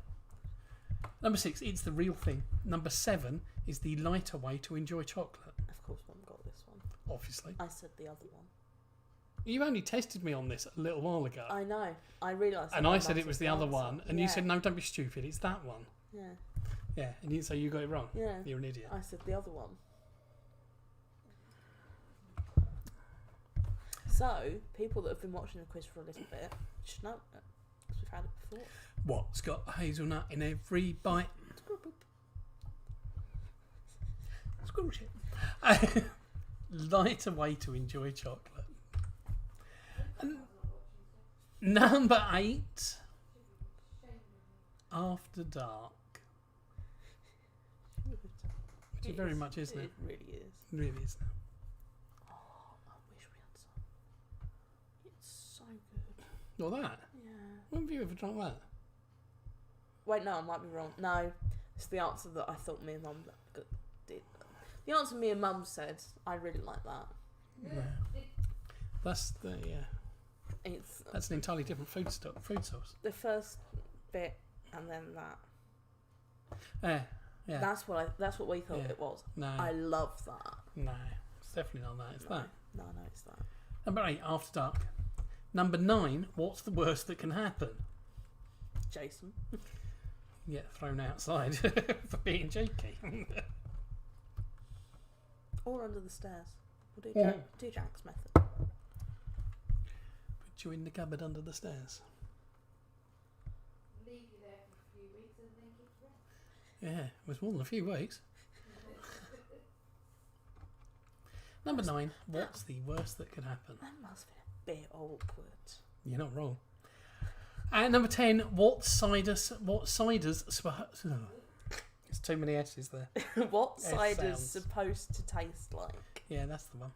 Number 6, it's the real thing. Number 7 is the lighter way to enjoy chocolate. Of course, Mum got this one. Obviously, I said the other one. you only tested me on this a little while ago, I know. I realised. and that I my said mum it was said the other answer. one, and you Yeah. said no, don't be stupid, it's that one. Yeah. Yeah, and you so you got it wrong. Yeah. You're an idiot. I said the other one. So, people that have been watching the quiz for a little bit should know it, because we've had it before. What's got a hazelnut in every bite? Squirrel shit. Lighter way to enjoy chocolate. And number 8, After Dark. Which it very much is now. It really is. It really is now. Oh, I wish we had some. It's so good. Well, that. Yeah. When have you ever drunk that? Wait, no, I might be wrong. No, it's the answer that I thought me and Mum did. The answer me and Mum said, I really like that. Yeah. That's the It's That's an entirely different food source. the first bit and then that. Yeah. That's what we thought Yeah. it was. No. I love that. No. It's definitely not that. It's no, that. No, it's that. Number 8, After Dark. Number 9, what's the worst that can happen? Jason. You get thrown outside for being cheeky. Or under the stairs. We'll Yeah. do Jack's method. Put you in the cupboard under the stairs. Leave you there for a few weeks and then keep you Yeah, it was more than a few weeks. Number 9, what's the worst that can happen? That must be a bit awkward. You're not wrong. And number 10, what ciders There's too many S's there. What S cider's sounds. supposed to taste like? Yeah, that's the one.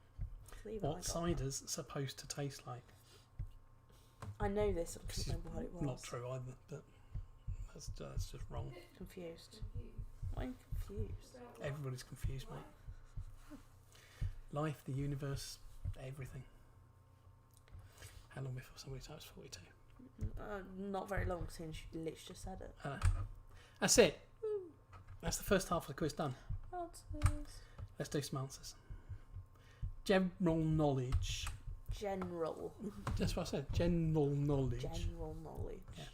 Leave What I got that. cider's supposed to taste like? I know this, I Which can't is remember what it was. Not true either, but that's just wrong. Confused. confused. I'm confused. Everybody's confused, mate. life, the universe, everything. How long before somebody types 42? Not very long since you literally just said it. That's it. That's the first half of the quiz done. Answers. Let's do some answers. General knowledge. General. That's what I said. General knowledge. General knowledge. Yes.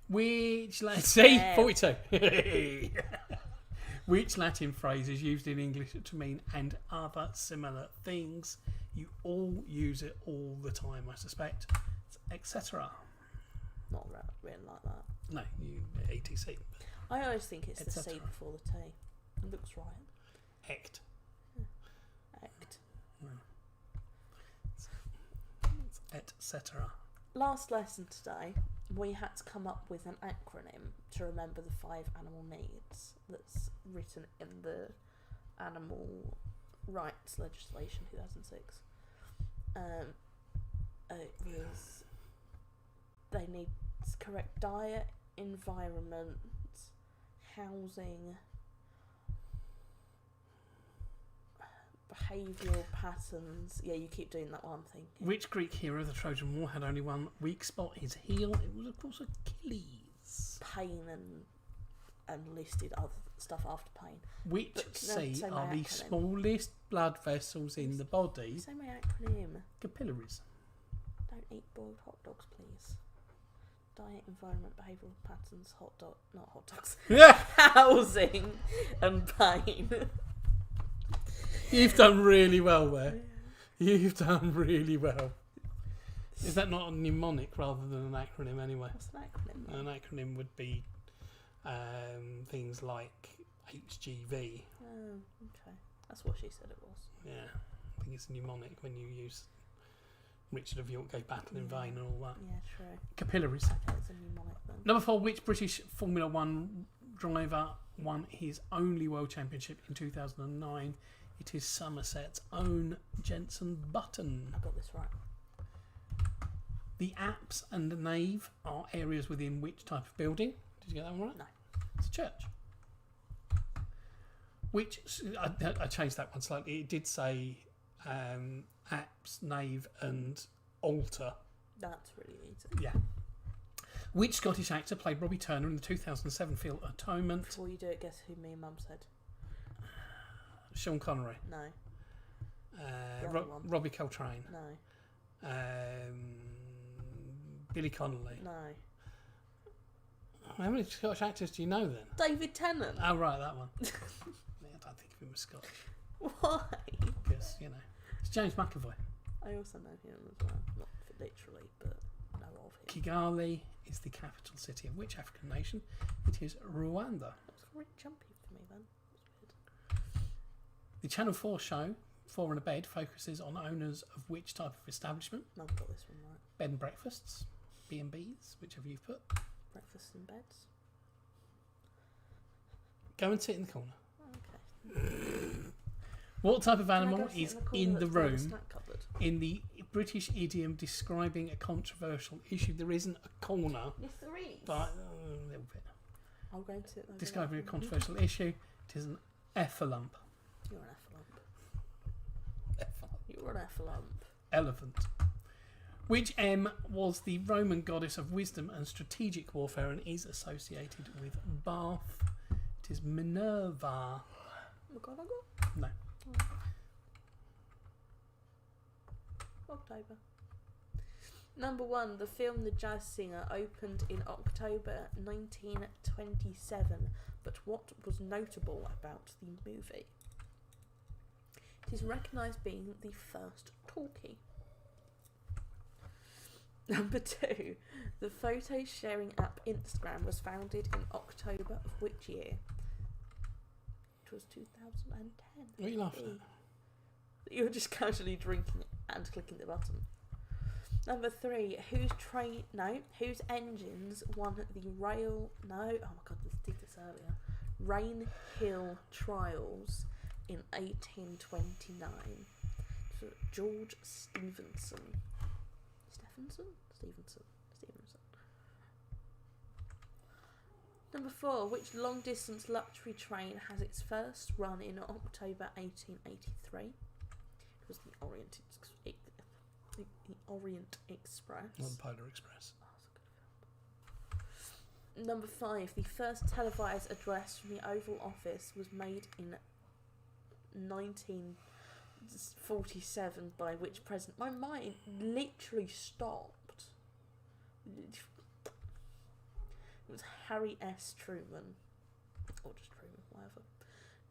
Which see 42. Which Latin phrase is used in English to mean "and other similar things"? You all use it all the time, I suspect. Etc. Not written like that. No, you etc. I always think it's the C Etc. before the T. It looks right. Ect. Act. Etc. Last lesson today, we had to come up with an acronym to remember the 5 animal needs that's written in the Animal Rights Legislation 2006. It was they need correct diet, environment, housing, behavioural patterns. Yeah, you keep doing that one thing. Which Greek hero of the Trojan War had only one weak spot, his heel? It was, of course, Achilles. Pain and listed other stuff after pain. Which But say say are my the acronym. smallest blood vessels in the body? Say my acronym. Capillaries. Don't eat boiled hot dogs, please. Diet, environment, behavioural patterns, not hot dogs. Yeah, Housing and pain. you've done really well there. You've done really well. Is that not a mnemonic rather than an acronym anyway? What's an acronym then? An acronym would be things like HGV. Oh, okay. That's what she said it was. Yeah, I think it's a mnemonic when you use Richard of York gave battle in vain and all that. Yeah, true. Capillaries. Okay, it's a mnemonic then. Number 4, which British Formula 1 driver won his only World Championship in 2009? It is Somerset's own Jenson Button. I got this right. The apse and the nave are areas within which type of building? Did you get that one right? No. It's a church. Which, I changed that one slightly. It did say apse, nave and altar. That's really easy. Yeah. Which Scottish actor played Robbie Turner in the 2007 film Atonement? Before you do it, guess who me and Mum said? Sean Connery. No. The other one. Robbie Coltrane. No. Billy Connolly. No. How many Scottish actors do you know then? David Tennant. Oh, right, that one. Yeah, I don't think of him as Scottish. Why? Because, you know, it's James McAvoy. I also know him as well. Not literally, but know of him. Kigali is the capital city of which African nation? It is Rwanda. That was really jumpy for me then. That's weird. The Channel 4 show, 4 in a Bed, focuses on owners of which type of establishment? Mum got this one right. Bed and breakfasts, B&Bs, whichever you've put. Breakfast in beds. Go and sit in the corner. Okay. What type of Can I animal go sit is corner in the that's by room snack cupboard? in the British idiom describing a controversial issue? There isn't a corner, Yes, there is. but a little bit. I'll go and sit over Describing a there. controversial issue, it is an effalump. You're an effalump. You're an effalump. Elephant. Which M was the Roman goddess of wisdom and strategic warfare and is associated with Bath? It is Minerva. McGonagall? No. October. Number 1, the film The Jazz Singer opened in October 1927, but what was notable about the movie? It is recognised being the first talkie. Number 2, the photo sharing app Instagram was founded in October of which year? It was 2010. What are you laughing at? You're just casually drinking and clicking the button. Number 3, whose engines won the Rain Hill Trials in 1829? So George Stephenson. Stevenson. Number 4, which long distance luxury train has its first run in October 1883? It was the Orient Express. Not the Polar Express. Oh, that's a good film. Number 5. The first televised address from the Oval Office was made in 1947 by which president? My mind literally stopped. It was Harry S. Truman. Or just Truman, whatever.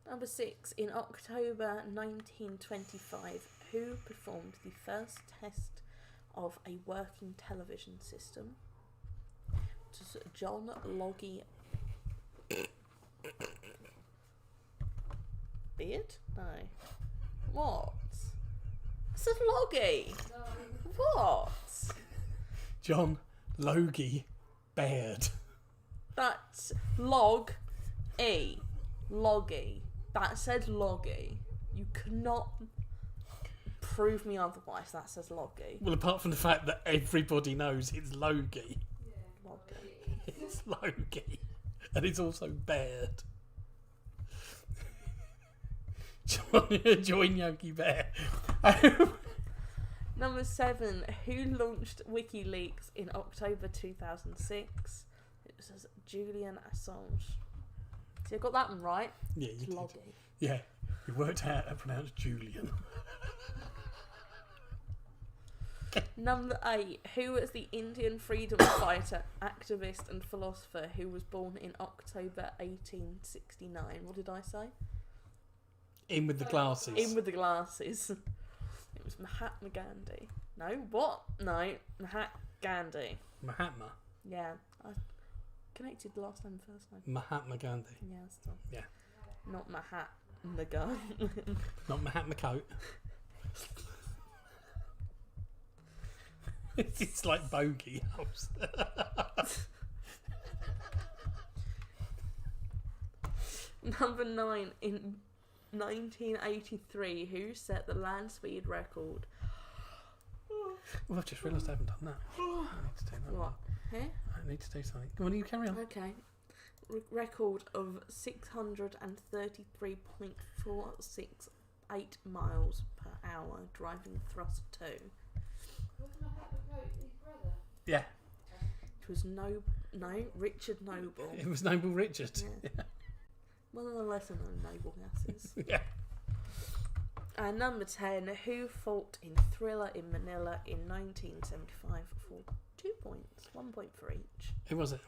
Number 6. In October 1925, who performed the first test of a working television system? It was John Logie Beard? No. What? It's a Logie. What? John Logie Baird. That's Log-E. Logie. That said Logie. You cannot prove me otherwise. That says Logie. Well, apart from the fact that everybody knows it's Logie. Logie. It's Logie. And it's also Baird. Join Yogi Bear. Number 7. Who launched WikiLeaks in October 2006? It was Julian Assange. See, I got that one right. Yeah, you It's did. Logie. Yeah, you worked out how to pronounce Julian. Number 8. Who was the Indian freedom fighter, activist and philosopher who was born in October 1869? What did I say? In with the glasses. In with the glasses. It was Mahatma Gandhi. No, what? No, Mahatma Gandhi. Mahatma. Yeah, I connected the last name and first name. Mahatma Gandhi. Yeah, still. Yeah. Not Mahatma Gandhi. Not Mahatma Coat. It's like Bogey House. Number 9. In 1983, who set the land speed record? Well, I've just realised I haven't done that. I need to do that. What? Here? I need to do something. Come on, you carry on. Okay. Record of 633.468 miles per hour driving thrust 2. Wasn't Mahatma his brother? Yeah, It was Richard Noble. it was Noble Richard. Yeah. One of the lesser known noble gases. Yeah. And number 10, who fought in Thriller in Manila in 1975 for 2 points, 1 point for each? Who was it?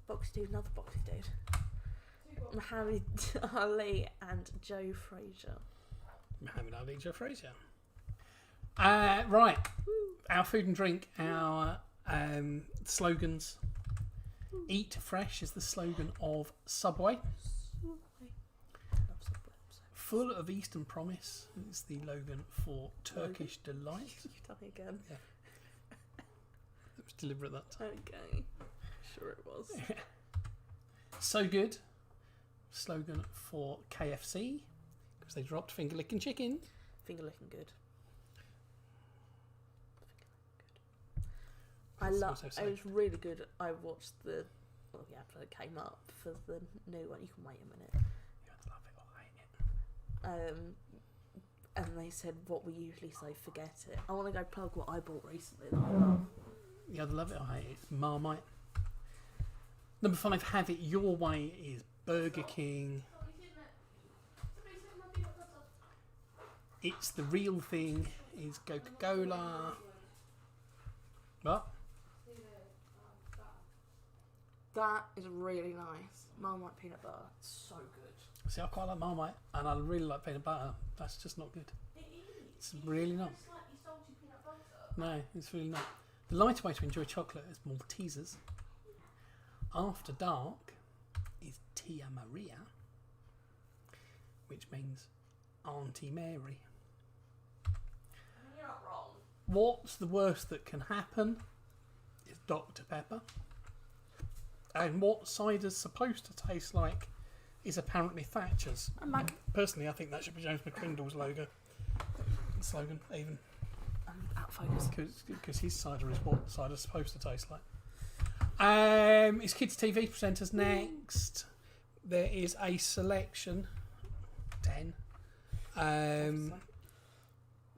Boxy dude, another boxy dude. Muhammad Ali and Joe Frazier. Muhammad Ali, Joe Frazier. Right. Our food and drink, our slogans. Eat fresh is the slogan of Subway. Love Subway. Full of Eastern promise is the slogan for Turkish Delight. You've done it again. It was deliberate that time. Okay. Sure it was. So good. Slogan for KFC because they dropped finger licking chicken. Finger licking good. That's It also was really good. I watched the episode came up for the new one. You can wait a minute. You either love it or hate it. And they said what we usually say, forget it. I want to go plug what I bought recently that I love. You either love it or hate it. Marmite. Number 5, have it your way is Burger King. It's the real thing is Coca-Cola. What? That is really nice. Marmite peanut butter. It's so good. See, I quite like Marmite and I really like peanut butter. That's just not good. It is. It's really not. Slightly salty peanut butter. No, it's really not. The lighter way to enjoy chocolate is Maltesers. After dark is Tia Maria, which means Auntie Mary. You're not wrong. What's the worst that can happen is Dr. Pepper. And what cider's supposed to taste like is apparently Thatcher's. I'm back. Personally, I think that should be James McCrindle's slogan, even. I'm out of focus. Because his cider is what cider's supposed to taste like. It's Kids TV presenters next. There is a selection, 10, obviously.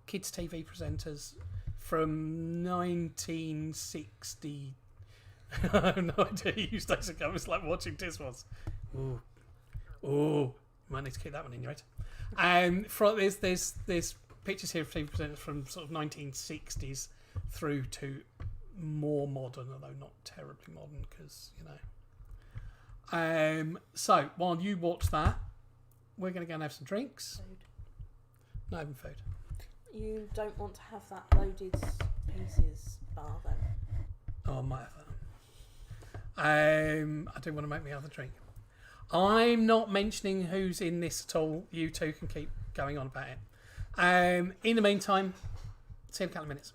Kids TV presenters from 1960. I have no idea who used days ago. It's like watching Tiswas. Ooh. Ooh. You might need to keep that one in your head. There's pictures here of TV presenters from sort of 1960s through to more modern, although not terribly modern, because, you know. So, while you watch that, we're going to go and have some drinks. Food. Not having food. You don't want to have that loaded pieces bar then? Oh, I might have that. I do want to make me other drink. I'm not mentioning who's in this at all. You two can keep going on about it. In the meantime, see you in a couple of minutes.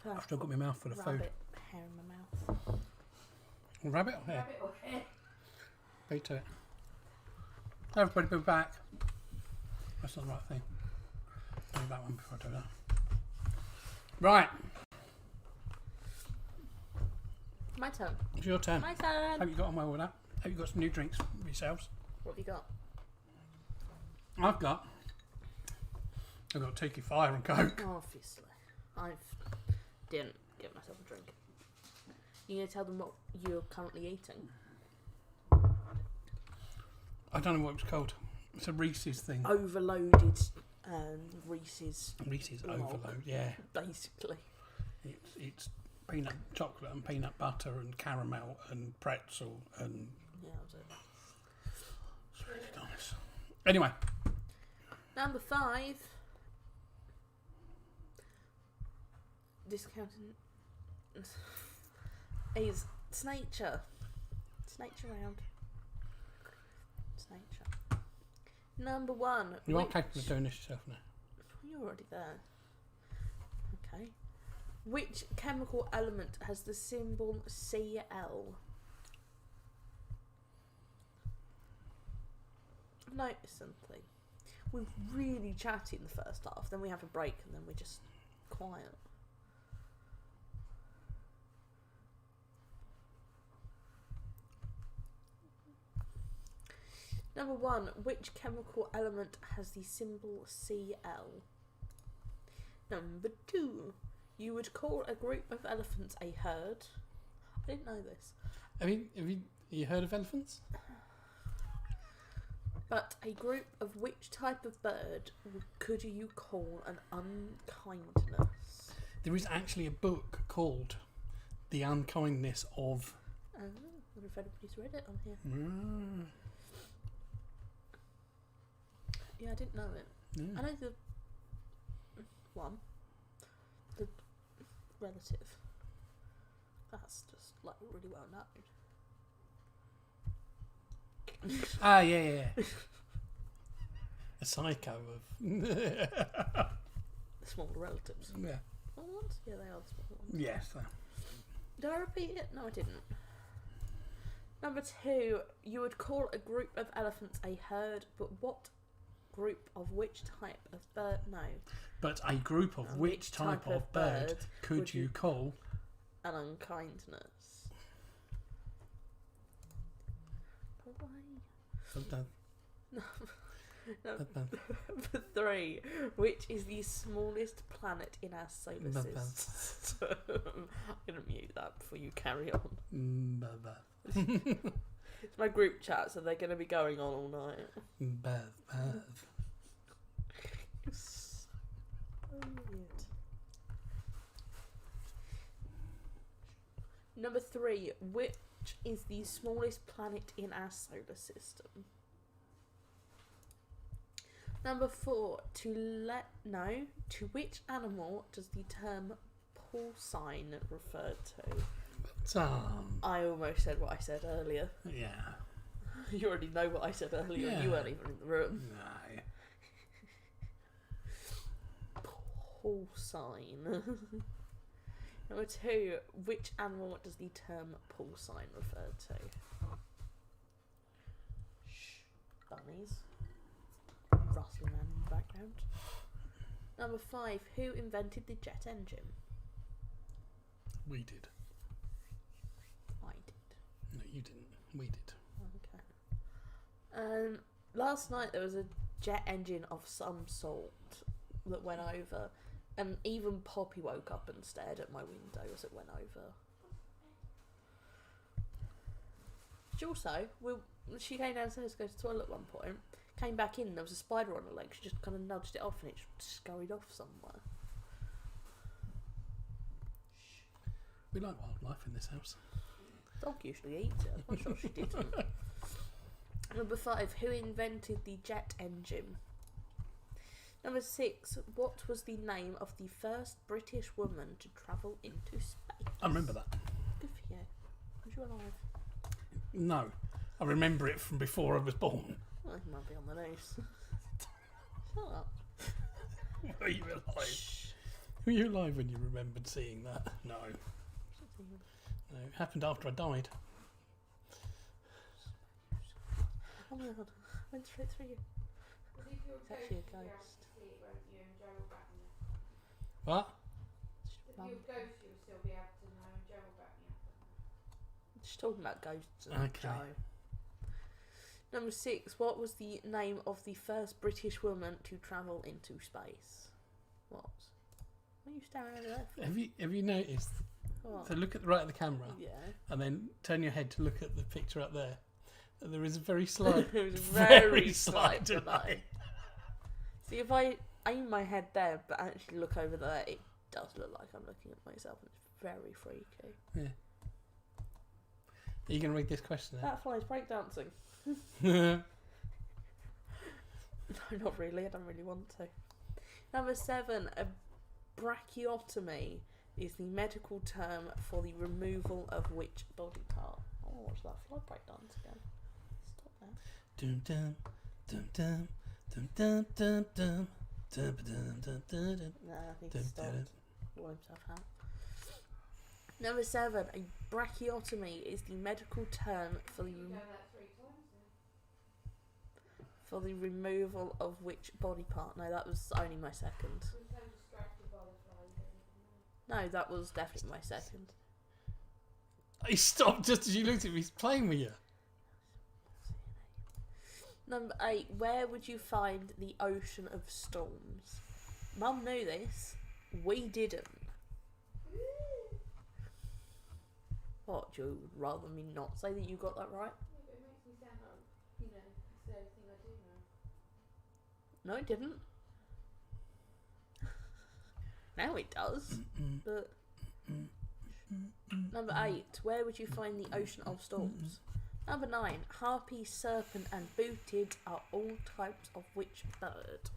I've still got my mouth full of food. Rabbit hair in my mouth. Rabbit or hair? Rabbit or hare? Beat to it. Everybody be back. That's not the right thing. Do that one before I do that. Right. My turn. It's your turn. My turn. Hope you got on well with that. Hope you got some new drinks for yourselves. What have you got? I've got Tiki Fire and Coke. Obviously. I didn't get myself a drink. You gonna tell them what you're currently eating? I don't know what it's called. It's a Reese's thing. Overloaded Reese's, Reese's log, Overload, yeah. basically. It's peanut chocolate and peanut butter and caramel and pretzel and Yeah, that was it. it's really nice. Anyway, Number 5. Discounting is it's nature. It's nature round. It's nature. Number 1. you are capable of doing this yourself now. You're already there. Okay. Which chemical element has the symbol Cl? I've noticed something. We're really chatty in the first half, then we have a break, and then we're just quiet. Number 1. Which chemical element has the symbol Cl? Number 2. You would call a group of elephants a herd. I didn't know this. Have you heard of elephants? But a group of which type of bird could you call an unkindness? There is actually a book called The Unkindness of... I wonder if anybody's read it on here. Mm, Yeah, I didn't know it. yeah. I know the relative. That's just like really well known. Ah, yeah. A psycho of... The smaller relatives. yeah. Small ones? Yeah, they are the small ones. Yes. Did I repeat it? No, I didn't. Number 2, you would call a group of elephants a herd, but what group of which type of bird? No. But a group of which type of bird could you call an unkindness? Why? Number 3, which is the smallest planet in our solar system? I'm going to mute that before you carry on. It's my group chat, so they're going to be going on all night. So weird. Number 3, which is the smallest planet in our solar system? Number 4, to which animal does the term porcine refer to? I almost said what I said earlier. Yeah. You already know what I said earlier. Yeah. You weren't even in the room. No. Porcine. Number 2, which animal does the term porcine refer to? Shh. Bunnies. Rustling around in the background. Number 5, who invented the jet engine? We did. I did. No, you didn't. We did. Okay. Last night there was a jet engine of some sort that went over, and even Poppy woke up and stared at my window as it went over. She also, she came downstairs to go to the toilet at one point, came back in, there was a spider on her leg, she just kind of nudged it off and it just scurried off somewhere. We like wildlife in this house. Dog usually eats it, I'm not sure she didn't. Number 5, who invented the jet engine? Number 6, what was the name of the first British woman to travel into space? I remember that. Good for you. Was you alive? No. I remember it from before I was born. Well, it might be on the news. Shut up. Were you alive? Shh. Were you alive when you remembered seeing that? No. No, it happened after I died. Oh my god, I went straight through you. Because if you're It's actually a you'll be able ghost. to see it, won't you? And Joe will back me up. What? If you're a ghost, you'll still be able to know, and Joe will back me up. Just talking about ghosts and Okay. Joe. Number 6. What was the name of the first British woman to travel into space? What? What are you staring over there for? Have you noticed? What? So look at the right of the camera, Yeah. and then turn your head to look at the picture up there. And there is a very slight, It was very very slight slight delay. delay. See, if I aim my head there but actually look over there, it does look like I'm looking at myself, and it's very freaky. Yeah. Are you going to read this question then? That flies breakdancing. Yeah. No, not really. I don't really want to. Number 7. A brachiotomy is the medical term for the removal of which body part? I want to watch that fly breakdance again. Stop now. Dum dum dum dum dum dum dum dum dum dum dum dum Nah, I need to dum stop. dum. Wall himself out. Number 7. A brachiotomy is the medical term for the You've done that 3 times then. for the removal of which body part? No, that was only my second. We're so distracted by the fly, you don't even know. No, that was definitely my second. He stopped just as you looked at me. He's playing with you. Number 8. Where would you find the ocean of storms? Mum knew this. We didn't. What, do you rather me not say that you got that right? Yeah, but it makes me sound like, you know, it's the only thing I do know. No, it didn't. Now it does. But number 8. Where would you find the ocean of storms? Number 9. Harpy, serpent and booted are all types of which bird?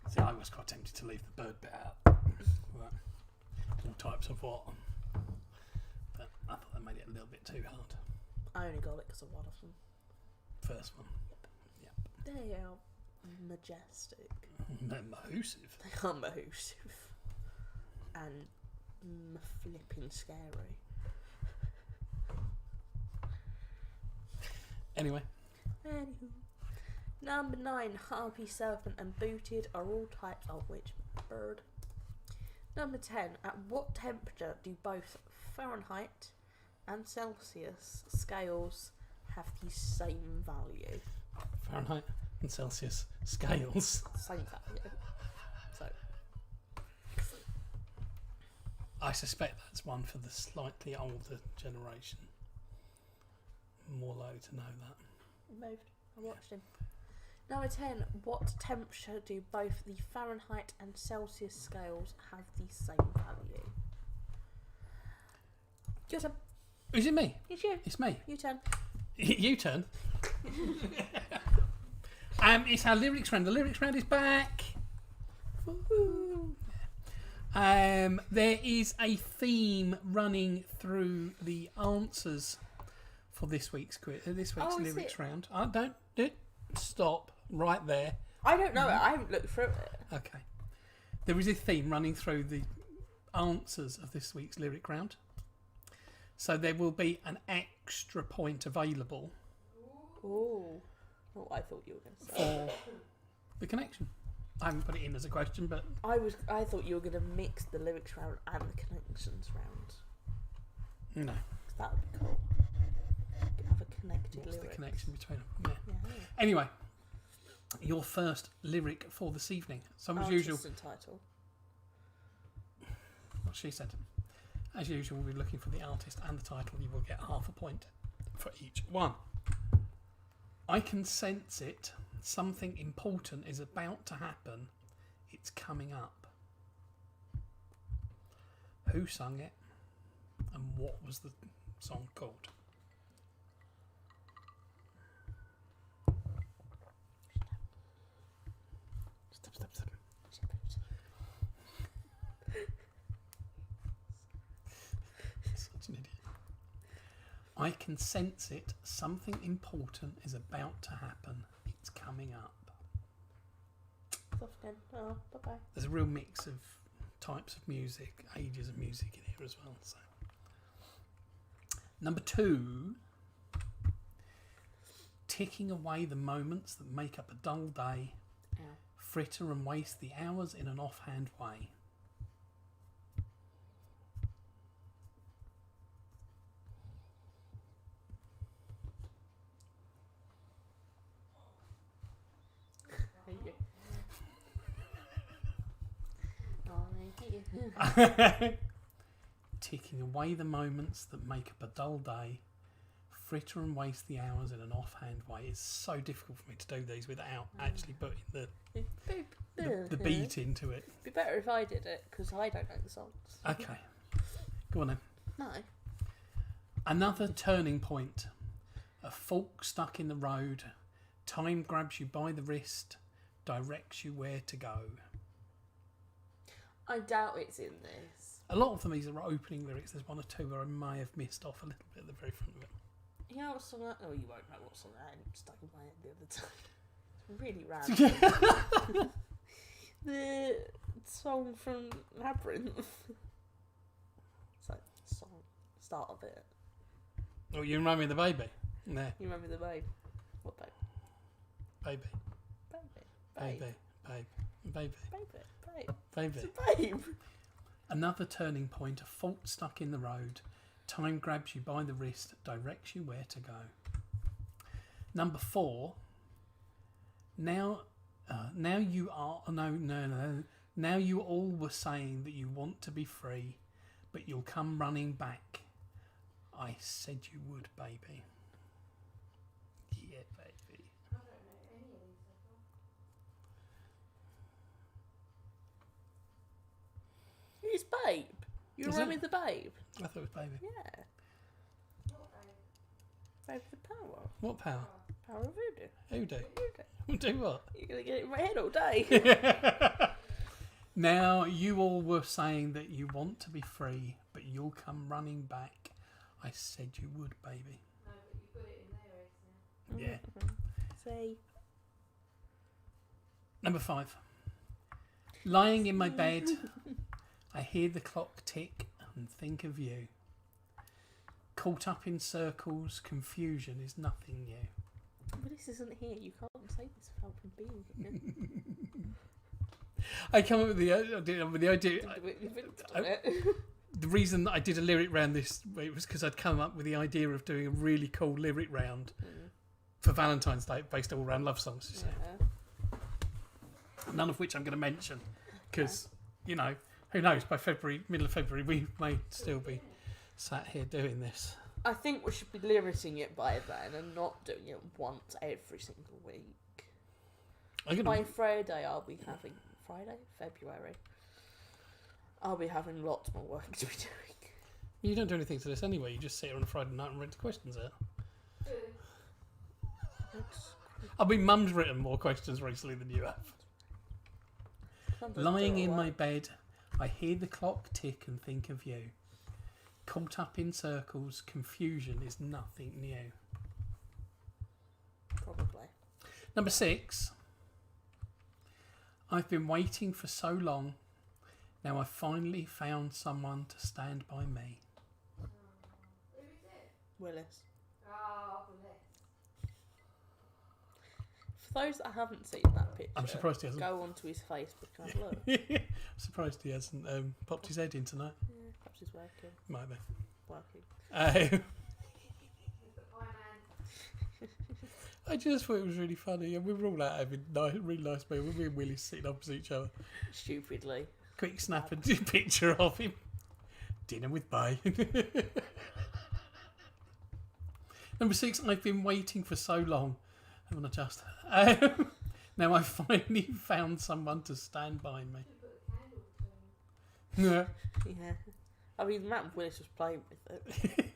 See, I was quite tempted to leave the bird bit out. Right. All types of what? But I thought that made it a little bit too hard. I only got it because of one of them. First one. They are majestic. No, Mahusive. They are massive. And flipping scary. Anyway, Anywho. Number 9. Harpy, serpent and booted are all types of which bird? Number 10. At what temperature do both Fahrenheit and Celsius scales have the same value? Fahrenheit and Celsius scales. Same value. So, I suspect that's one for the slightly older generation. More likely to know that. he moved. I watched him. Number 10. What temperature do both the Fahrenheit and Celsius scales have the same value? Your turn. Is it me? It's you. It's me. You turn. You turn. It's our lyrics round. The lyrics round is back. Woo-hoo. There is a theme running through the answers for this week's quiz. This week's Oh, is lyrics it? round. Don't stop right there. I don't know it. I haven't looked through it. Okay. There is a theme running through the answers of this week's lyric round. So there will be an extra point available Oh. Not what I thought you were going to say. for the connection. I haven't put it in as a question, but I thought you were going to mix the lyrics round and the connections round. no. 'Cause that would be cool. Have a connected What's lyric. the connection between them? Yeah. Yeah. Anyway, your first lyric for this evening. So as usual, Artist and title. what she said. As usual, we'll be looking for the artist and the title. You will get half a point for each one. I can sense it. Something important is about to happen. It's coming up. Who sung it? And what was the song called? Stop. Such an idiot. I can sense it. Something important is about to happen. It's coming up. then. Oh, bye-bye. There's a real mix of types of music, ages of music in here as well. So. Number 2, ticking away the moments that make up a dull day, Ow. fritter and waste the hours in an offhand way. Ticking away the moments that make up a dull day, fritter and waste the hours in an offhand way. It's so difficult for me to do these without actually putting the beat into it. It'd be better if I did it, because I don't know the songs. Okay, go on then. No. Another turning point. A fork stuck in the road. Time grabs you by the wrist, directs you where to go. I doubt it's in this. A lot of these are opening lyrics. There's one or two where I may have missed off a little bit at the very front of it. You know what song oh, you won't know what song I stuck in my head the other time. It's really random. The song from Labyrinth. It's like the song, start of it. Oh, you remind me of the baby? No. You remember the babe? What babe? Baby. Baby. Baby. Babe. Baby. Baby. Baby. It's a babe. Another turning point, a fault stuck in the road. Time grabs you by the wrist, directs you where to go. Number 4. Now you are... No. Now you all were saying that you want to be free, but you'll come running back. I said you would, baby. Yeah, baby. I don't know any of these at all. It's Babe. You Is remember it? the Babe? I thought it was baby. Yeah. What babe? Babe the Power. What power? Power of Voodoo. Who do? Voodoo. Do what? You're going to get it in my head all day. Now, you all were saying that you want to be free, but you'll come running back. I said you would, baby. No, but you put it in there, now. Yeah. Say. Number 5. Lying in my bed, I hear the clock tick and think of you. Caught up in circles, confusion is nothing new. But this isn't here. You can't say this without him being here. I come up with the idea. The reason that I did a lyric round this week was because I'd come up with the idea of doing a really cool lyric round for Valentine's Day based all around love songs. You see. Yeah. None of which I'm going to mention because, you know, who knows, by February, middle of February, we may still be sat here doing this. I think we should be lyricing it by then and not doing it once every single week. By Friday, February, I'll be having lots more work to be doing. You don't do anything to this anyway. You just sit here on a Friday night and read the questions out. I mean, Mum's written more questions recently than you have. Lying in my bed, I hear the clock tick and think of you. Caught up in circles, confusion is nothing new. Probably. Number 6. I've been waiting for so long. Now I've finally found someone to stand by me. Who is it? Willis. Oh, bless. For those that haven't seen that picture, I'm surprised he hasn't. go onto his Facebook and have a look. I'm surprised he hasn't popped his head in tonight. Yeah, perhaps he's working. Might be. Working. He's the pie man. I just thought it was really funny, and we were all out having really nice meal. Me and Willie sitting opposite each other. Stupidly. Quick snap a picture of him. Dinner with Bay. Number 6. I've been waiting for so long. I want to just. Now I've finally found someone to stand by me. Should put a candle between them. Yeah. I mean, Matt Willis was playing with it.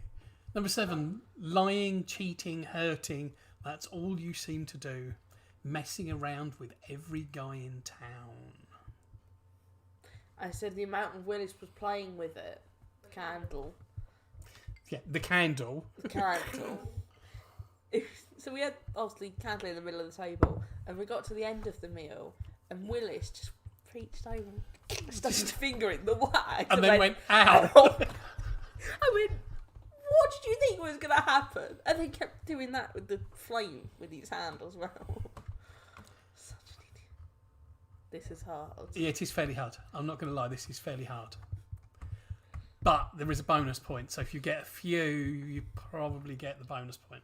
Number 7. Lying, cheating, hurting. That's all you seem to do. Messing around with every guy in town. I said the amount of Willis was playing with it. The candle. Yeah, the candle. The candle. So we had, obviously, candle in the middle of the table, and we got to the end of the meal, And Willis just reached over and stuck his finger in the wax. And then went, ow. I went, what did you think was going to happen? And they kept doing that with the flame with his hand as well. Such an idiot. This is hard. Yeah, it is fairly hard. I'm not going to lie, this is fairly hard. But there is a bonus point, so if you get a few, you probably get the bonus point.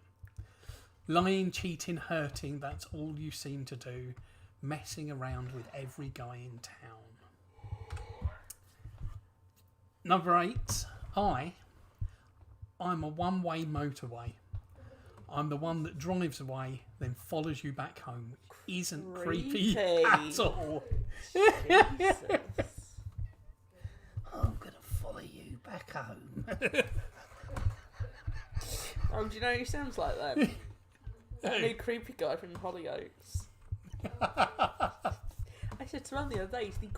Lying, cheating, hurting, that's all you seem to do. Messing around with every guy in town. Number 8, I'm a one-way motorway. I'm the one that drives away, then follows you back home. Isn't creepy at all. Jesus. I'm going to follow you back home. Oh, do you know who sounds like that? That new creepy guy from Hollyoaks. I said to him the other day, he's the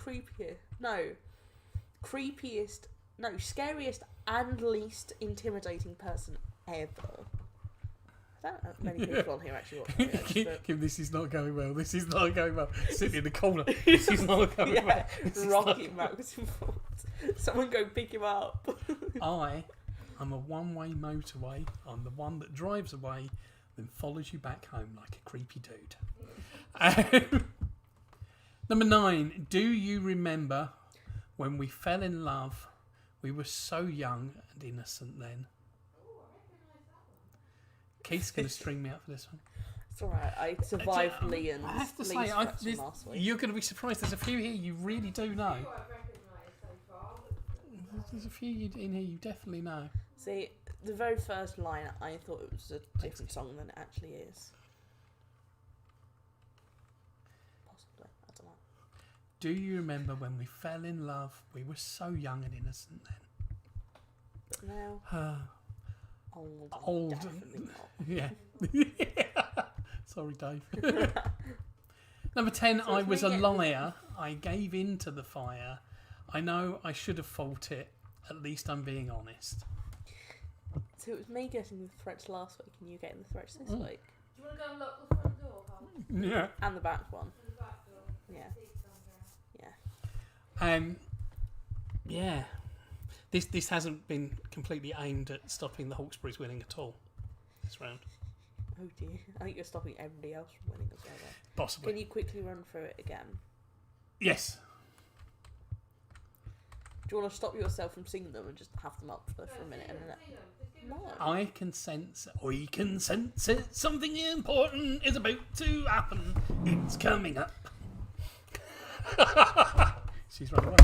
scariest and least intimidating person ever. I don't know many people on here actually watch Hollyoaks, but... Kim, this is not going well. This is not going well. Sitting in the corner. This is not going well. Rocking backwards and forwards. Someone go pick him up. I'm a one-way motorway. I'm the one that drives away, then follows you back home like a creepy dude. Number 9. Do you remember when we fell in love? We were so young and innocent then. Keith's going to string me up for this one. It's alright, I survived Leon's. I have to say, last week. you're going to be surprised. There's a few here you really do know. There's a few in here you definitely know. See, the very first line, I thought it was a different song than it actually is. Possibly, I don't know. Do you remember when we fell in love? We were so young and innocent then. But now, old. Definitely not. Yeah. Sorry, Dave. Number 10. I was a liar. I gave in to the fire. I know I should have fought it. At least I'm being honest. So it was me getting the threats last week and you getting the threats this week. Do you want to go and lock the front door, Carl? Yeah. And the back one. And the back door? Yeah. Yeah. This hasn't been completely aimed at stopping the Hawkesbury's winning at all this round. Oh dear. I think you're stopping everybody else from winning as well then. Possibly. Can you quickly run through it again? Yes. Do you want to stop yourself from singing them and just have them up for a minute and then... No. I can sense it. Something important is about to happen. It's coming up. She's run away.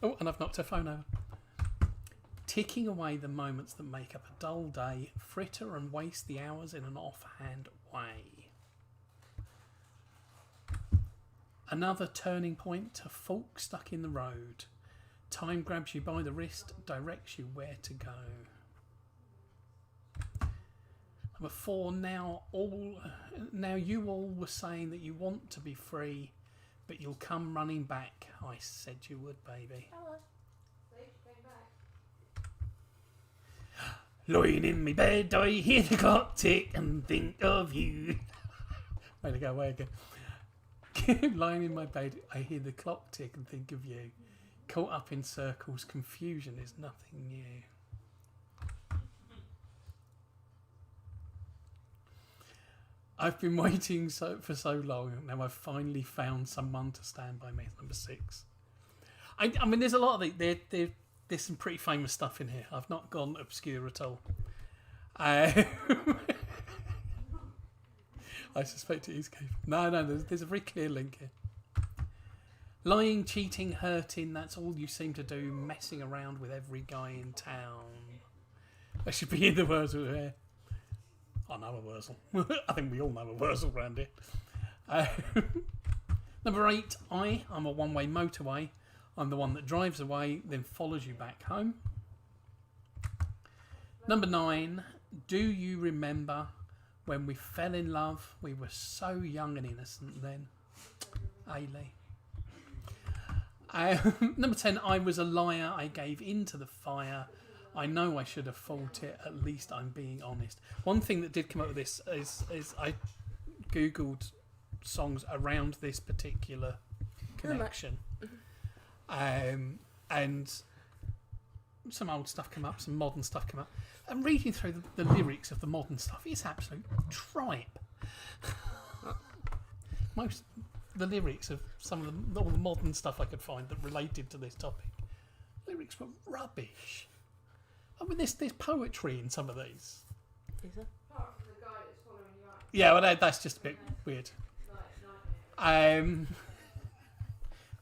Oh, and I've knocked her phone over. Ticking away the moments that make up a dull day, fritter and waste the hours in an offhand way. Another turning point, a fork stuck in the road. Time grabs you by the wrist, directs you where to go. Number 4, now you all were saying that you want to be free, but you'll come running back. I said you would, baby. Hello. Lying in my bed, I hear the clock tick and think of you. Way to go, way again. Lying in my bed, I hear the clock tick and think of you. Caught up in circles, confusion is nothing new. I've been waiting for so long. Now I've finally found someone to stand by me. Number 6. I mean, there's a lot of there's some pretty famous stuff in here. I've not gone obscure at all. I suspect it is Keith. No, there's a very clear link here. Lying, cheating, hurting, that's all you seem to do, messing around with every guy in town. I should be in the Wurzel here. I know a Wurzel. I think we all know a Wurzel around here. Number 8, I'm a one-way motorway. I'm the one that drives away, then follows you back home. Number 9, do you remember when we fell in love? We were so young and innocent then. Ailey. Number 10, I was a liar. I gave in to the fire. I know I should have fought it. At least I'm being honest. One thing that did come up with this is I googled songs around this particular connection. And some old stuff come up, some modern stuff come up. And reading through the lyrics of the modern stuff, it's absolute tripe. Most the lyrics of some of all the modern stuff I could find that related to this topic, lyrics were rubbish. I mean, there's poetry in some of these. Is there? Apart from the guy that's following you out. Yeah, well, that's just a bit weird. I am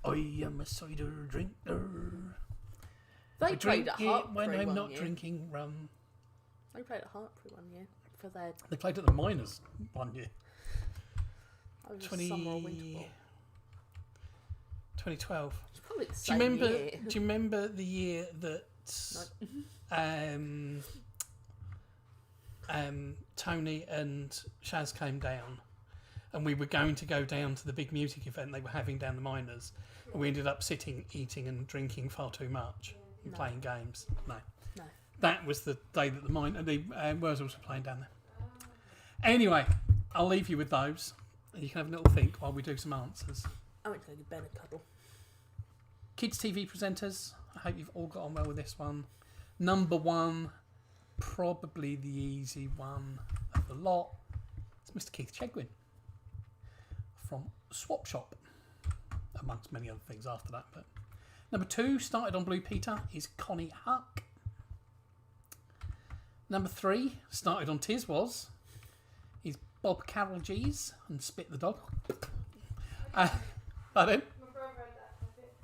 a cider drinker. They I played drink at it Hartpury when I'm one not year. drinking rum. They played at Hartpury one year for their They played at the Miners one year. over 20 summer or winter ball. 2012. It's probably the Do same you remember? year. Do you remember the year that Tony and Shaz came down, and we were going to go down to the big music event they were having down the Miners, and we ended up sitting, eating, and drinking far too much and No. playing games? No. No. That was the day that the Wurzels were playing down there. Anyway, I'll leave you with those, and you can have a little think while we do some answers. I went to go give Ben a cuddle. Kids TV presenters, I hope you've all got on well with this one. Number one, probably the easy one of the lot, it's Mr. Keith Chegwin from Swap Shop, amongst many other things after that. But number two, started on Blue Peter, is Connie Huck. Number three, started on Tiswas, is Bob Carroll G's and Spit the Dog. Pardon? My brother had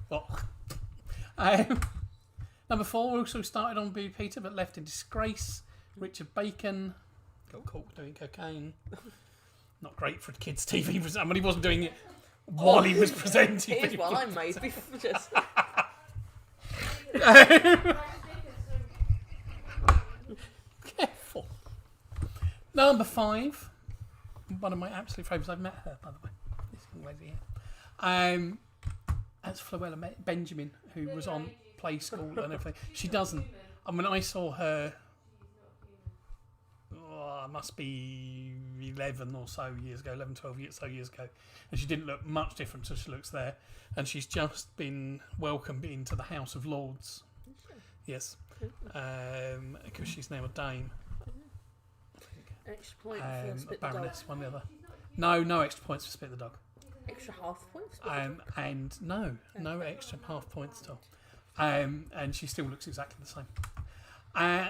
that puppet. Number four, also started on Blue Peter but left in disgrace, Richard Bacon. Got caught doing cocaine. Not great for a kids' TV presenter. I mean, he wasn't doing it while he was presenting. Here's one I made before. Just Careful. Number five, one of my absolute favourites. I've met her, by the way. This young lady here. That's Floella Benjamin, who was on Play School and everything. She doesn't. I mean, I saw her. It must be 11 or so years ago, 11, 12 years ago, and she didn't look much different as she looks there. And she's just been welcomed into the House of Lords. Yes, because she's now a Dame. extra point for Spit the Dog. Baroness, one or the other. No extra points for Spit the Dog. Extra half point for Spit the Dog. And no extra half points at all. And she still looks exactly the same.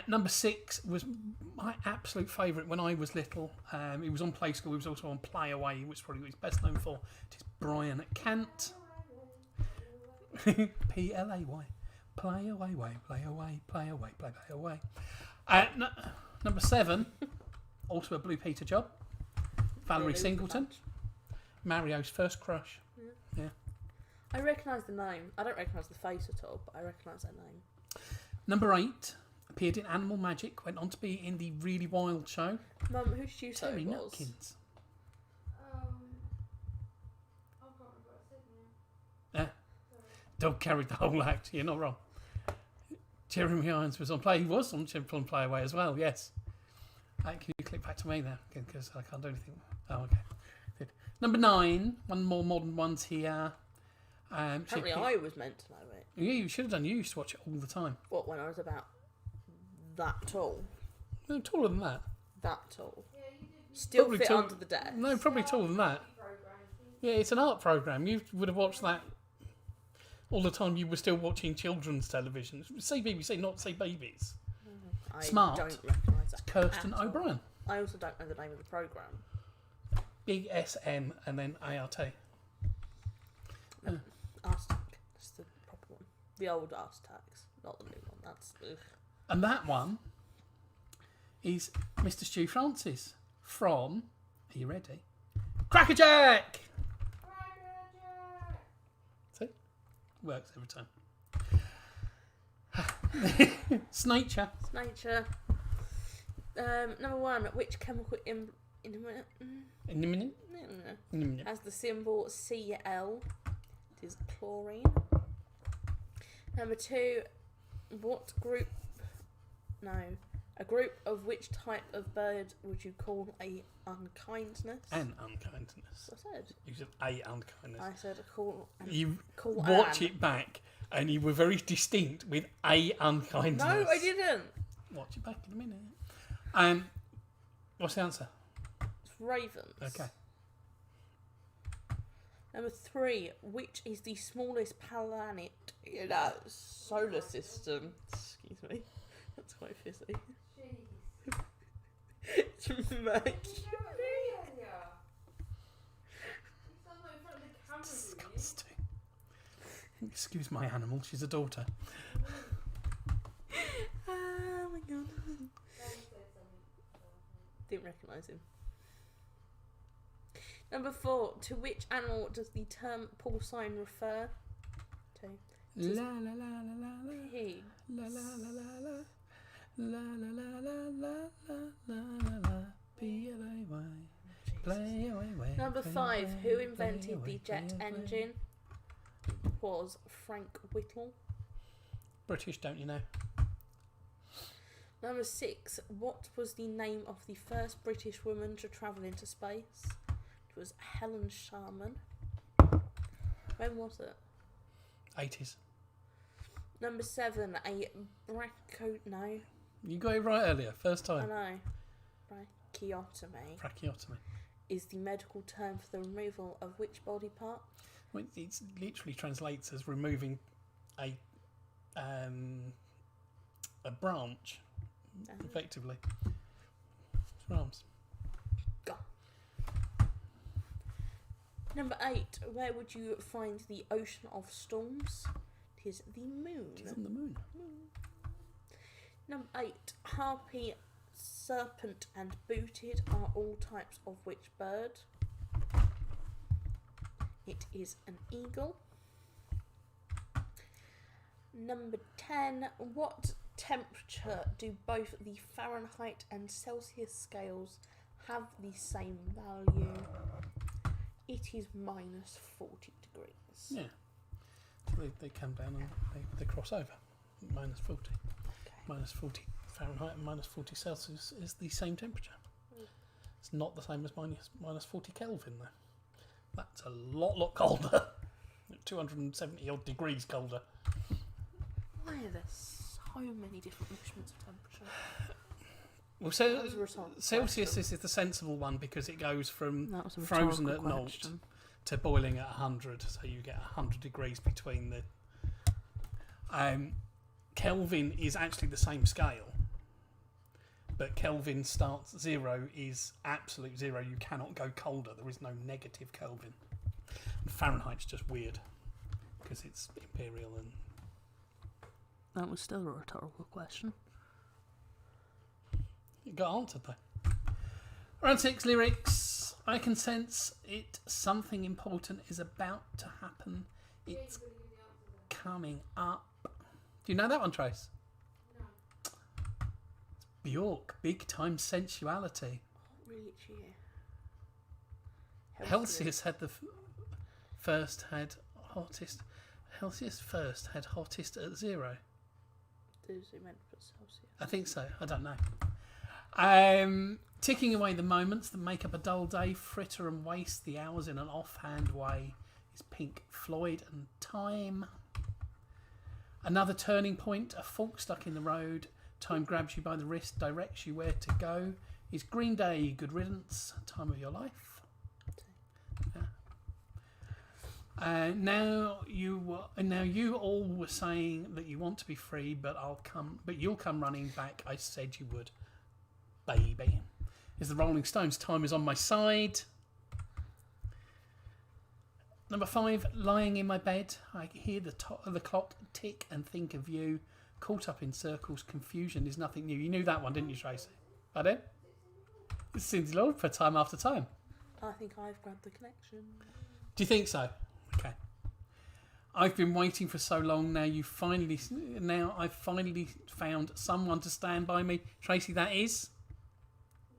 Number 6 was my absolute favourite when I was little. He was on Play School. He was also on Play Away, which is probably what he's best known for. It is Brian Cant. P-L-A-Y. Play away, play away, play away, play away. Number 7, also a Blue Peter job. Valerie Singleton. Mario's first crush. Yeah. I recognise the name. I don't recognise the face at all, but I recognise their name. Number 8, appeared in Animal Magic, went on to be in the Really Wild show. Mum, who did you say Terry it was? Nutkins. I can't remember what I said now. Yeah. Dog carried the whole act. You're not wrong. Jeremy Irons was on Play. He was on Play Away as well. Yes. Can you click back to me now? Because I can't do anything. Oh, okay. Good. Number 9. One more modern ones here. Apparently I was meant to know it. Yeah, you should have done. You used to watch it all the time. What, when I was about that tall? No, taller than that. That tall. Yeah, you did. Still Probably fit tall- under the desk. No, probably taller than that. Yeah, it's an art programme. You would have watched that all the time. You were still watching children's television. Say BBC, not say babies. I Smart. don't recognise that. It's Kirsten at all. O'Brien. I also don't know the name of the programme. Big SM and then ART. Arse Tack. That's the proper one. The old Arse Tax, not the new one. That's. Ugh. And that one is Mr. Stu Francis from, are you ready? Crackerjack! See? Works every time. Snature. It's nature. Number 1. Which chemical In a minute. has the symbol Cl? It is chlorine. Number 2. What group No. A group of which type of bird would you call a unkindness? An unkindness. That's what I said. You said a unkindness. I said call. You call watch an. it back, and you were very distinct with a unkindness. No, I didn't. Watch it back in a minute. What's the answer? It's ravens. Okay. Number 3. Which is the smallest planet in our solar system? Excuse me. That's quite fizzy. Jeez. It's Mercury. You don't agree, Anya. You stand right in front of the camera, do you? Disgusting. Excuse my animal, she's a daughter. Oh my god. Daddy said something. Didn't recognise him. Number 4. To which animal does the term porcine refer to? La la la la la la. Pig. La la la la la. La la la la la la la la. P-L-A-Y. Play away, way. Number play 5. away, Who play invented away, the jet play away. engine? Was Frank Whittle. British, don't you know? Number 6. What was the name of the first British woman to travel into space? It was Helen Sharman. When was it? 80s. Number 7. A no. You got it right earlier, first I time. know. Brachiotomy Tracheotomy. is the medical term for the removal of which body part? Well, it literally translates as removing a branch, effectively. It's arms. Number 8. Where would you find the ocean of storms? It is the moon. It's on the moon. Number 8. Harpy, serpent and booted are all types of which bird? It is an eagle. Number 10. What temperature do both the Fahrenheit and Celsius scales have the same value? It is minus 40 degrees. Yeah. So they come down and they cross over. Minus 40. Okay. Minus 40 Fahrenheit and minus 40 Celsius is the same temperature. It's not the same as minus 40 Kelvin though. That's a lot colder. 270 odd degrees colder. Why are there so many different measurements of temperature? Well, That was a rhetorical Celsius question. is the sensible one because it goes from That was a frozen rhetorical at 0 question. to boiling at 100, so you get 100 degrees between the. Kelvin is actually the same scale, but Kelvin starts 0 is absolute 0. You cannot go colder. There is no negative Kelvin. And Fahrenheit's just weird because it's imperial and. That was still a rhetorical question. It got answered though. Round 6 lyrics. I can sense it. Something important is about to happen. It's coming up. Do you know that one, Trace? No. It's Bjork. Big time sensuality. Really itchy here. Celsius had the first had hottest. Celsius first had hottest at 0. Does it meant for Celsius? I think so. I don't know. Ticking away the moments that make up a dull day, fritter and waste the hours in an offhand way is Pink Floyd and Time. Another turning point, a fork stuck in the road. Time grabs you by the wrist, directs you where to go. Is Green Day, Good Riddance, Time of Your Life. Yeah. Now you all were saying that you want to be free, but you'll come running back. I said you would, baby. Is the Rolling Stones, Time Is on My Side. Number 5, lying in my bed, I hear the clock tick and think of you. Caught up in circles, confusion is nothing new. You knew that one, didn't you, Tracy? Pardon? It's Cyndi Lauper for Time After Time. I think I've grabbed the connection. Do you think so? Okay. I've been waiting for so long. Now I've finally found someone to stand by me. Tracy, that is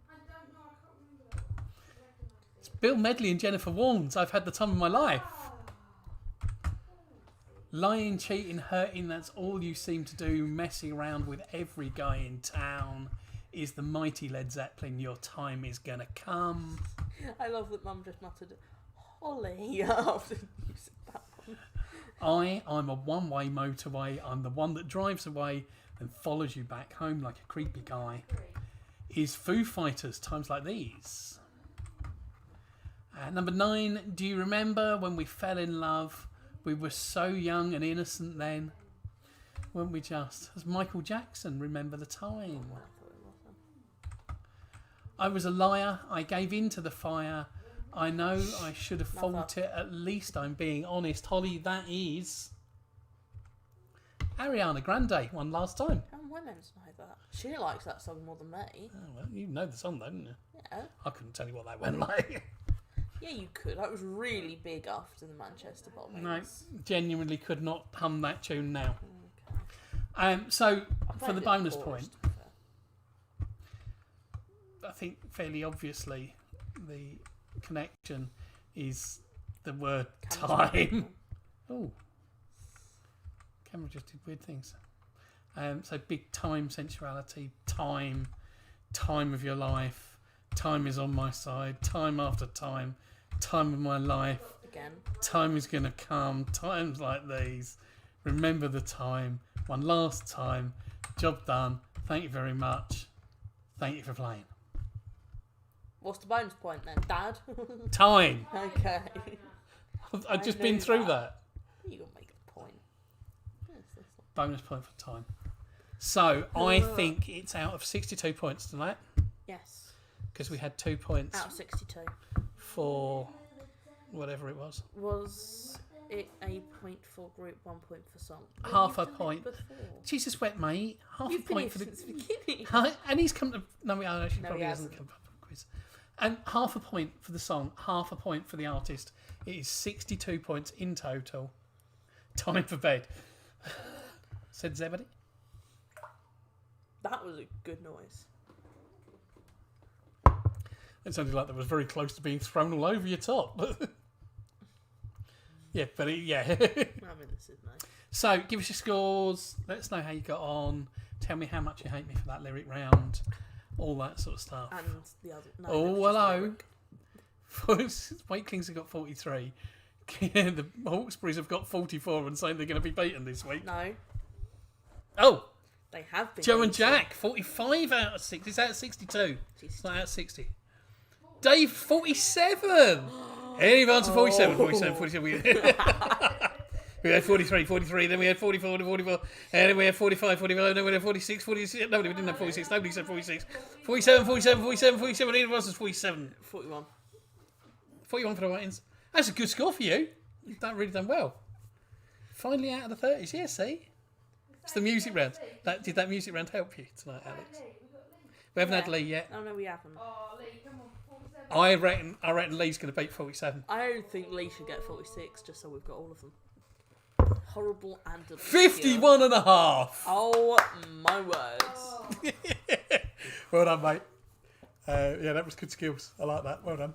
I don't know, I can't remember that one. I recognise it. Bill Medley and Jennifer Warnes. I've had the time of my life. Ah. Lying, cheating, hurting, that's all you seem to do, messing around with every guy in town. Is the mighty Led Zeppelin, your time is gonna come. I love that Mum just muttered, Holly, after you said that one. I'm a one-way motorway. I'm the one that drives away and follows you back home like a creepy guy. Is Foo Fighters, times like these. Number 9, do you remember when we fell in love? We were so young and innocent then. Weren't we just? As Michael Jackson, remember the time. I was a liar. I gave in to the fire. I know I should have fought it. At least I'm being honest. Holly, that is Ariana Grande, one last time. How am I meant to know that? She likes that song more than me. Oh, well, you know the song, though, didn't you? Yeah. I couldn't tell you what that went like. Yeah, you could. That was really big after the Manchester bombings. No, genuinely could not hum that tune now. Okay. So, I for the played it bonus chorus, point, to be fair. I think fairly obviously the connection is the word time. Oh, camera just did weird things. So big time, sensuality, time of your life. Time is on my side. Time after time. Time of my life. Again. Time is going to come. Times like these. Remember the time. One last time. Job done. Thank you very much. Thank you for playing. What's the bonus point then, Dad? Time. Okay. I've just I been knew through that. that. You gotta make a point. Bonus point for time. So I think it's out of 62 points tonight Yes. because we had 2 points Out of 62. for whatever it was. Was it a point for group, 1 point for song? Half you've a done it point. before. Jesus wet mate. Half You've a been point here for the. since the beginning. Hi, and he's come to. No, actually, No, probably he hasn't hasn't. come to the quiz. And half a point for the song, half a point for the artist. It is 62 points in total. Time for bed. Said Zebedee. That was a good noise. It sounded like that was very close to being thrown all over your top. Yeah, but yeah. I mean, this is nice. So, give us your scores. Let us know how you got on. Tell me how much you hate me for that lyric round. All that sort of stuff. And the other. No, Oh, that was just hello. lyric. Wakelings have got 43. The Hawkesbury's have got 44 and saying they're going to be beaten this week. No, Oh, they have been. Joe and beaten. Jack, 45 out of 60. It's out of 62. It's not out of 60. Oh. Dave, 47. Any answer 47, 47, 47. We had 43, then we had 44, 44, and then we had 45, 45, then we had 46, 46. No, we didn't have 46. Nobody said 46. 47, 47, 47, 47. Either of us was 47. 41. 41 for the Whitings. That's a good score for you. You've really done well. Finally out of the 30s. Yeah, see? It's the music round. Did that music round help you tonight, Alex? We haven't had Lee yet. Oh, no, we haven't. Oh, Lee, come on, 47. I reckon Lee's going to beat 47. I don't think Lee should get 46, just so we've got all of them. Horrible and obscure. 51 and a half. Oh, my words. Well done, mate. Yeah, that was good skills. I like that. Well done.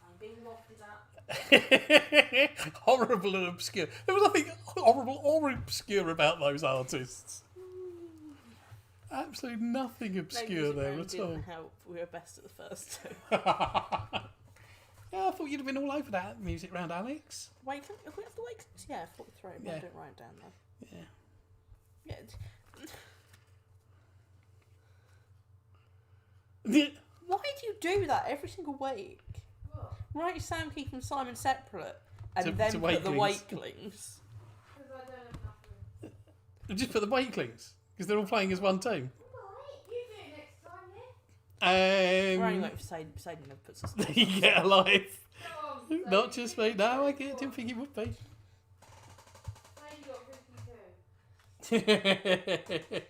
I'm being wafted at. Horrible and obscure. There was nothing horrible or obscure about those artists. Absolutely nothing obscure there at all. Didn't help. We were best at the first two. Yeah, I thought you'd have been all over that music round, Alex. Wait, have we have the wait? Yeah, 43. Yeah. I don't write it down though. Yeah. Yeah. Why do you do that every single week? What? Write Sam Keith and Simon separate, and To then put the Wakelings. Wakelings. Because I don't have enough room. Just put the Wakelings, because they're all playing as one team. Right, you do it next time, yeah? We're only waiting for Sadie never puts us. You get alive. Come on, Not just me. No, I didn't think it would be. Sadie got 52.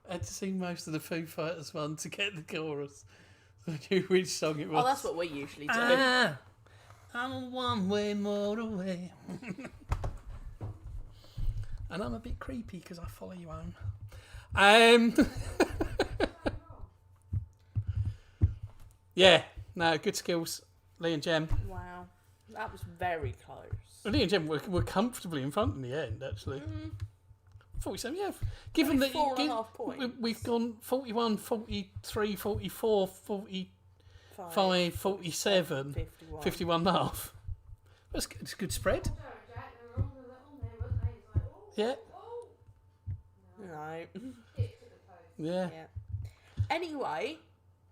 I had to sing most of the Foo Fighters one to get the chorus. So I knew which song it was. Oh, that's what we usually do. Ah, I'm a one-way motorway. And I'm a bit creepy because I follow you home. Yeah, no, good skills, Lee and Jem. Wow. That was very close. Lee and Jem were comfortably in front in the end, actually. 47, yeah. Given Only that 4.5 points. we've gone 41, 43, 44, 45, 47, 51. 51 and a half. That's good. It's a good spread. Jack, they were on there, weren't they? It's like, oh, Yeah. oh. No. Hit to the post. Yeah. Anyway,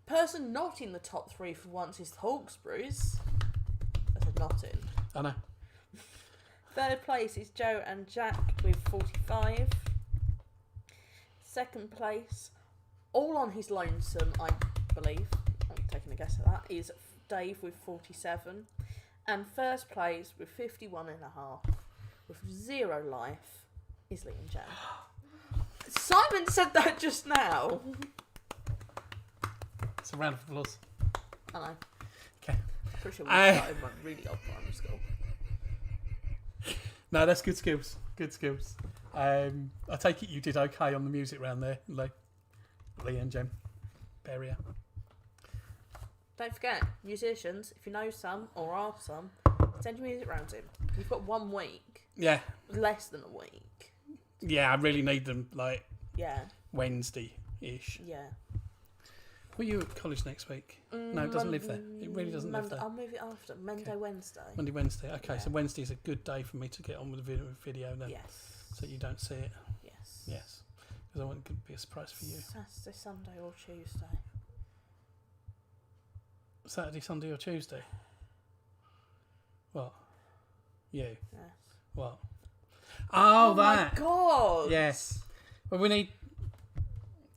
person not in the top 3 for once is the Hawkesbury's. I said not in. I know. Third place is Joe and Jack with 45. Second place, all on his lonesome, I believe, I'm taking a guess at that, is Dave with 47. And first place with 51 and a half, with 0 life, is Lee and Jem. Simon said that just now. It's a round of applause. I know. Okay. I'm pretty sure we started in my really old primary school. No, that's good skills. Good skills. I take it you did okay on the music round there, Lee and Jem. Barrier. Don't forget, musicians, if you know some or are some, send your music rounds in. You've got 1 week. Yeah. Less than a week. Yeah, I really need them Yeah. Wednesday-ish. Yeah. Were you at college next week? No, it doesn't live there. It really doesn't live there. I'll move it after. Monday, Wednesday. Monday, Wednesday. Okay, Yeah. So Wednesday is a good day for me to get on with the video then. Yes. So you don't see it. Yes. Yes. Because I want it to be a surprise for you. Saturday, Sunday or Tuesday. Saturday, Sunday or Tuesday? What? You? Yes. What? Oh, my that! God! Yes. Well, we need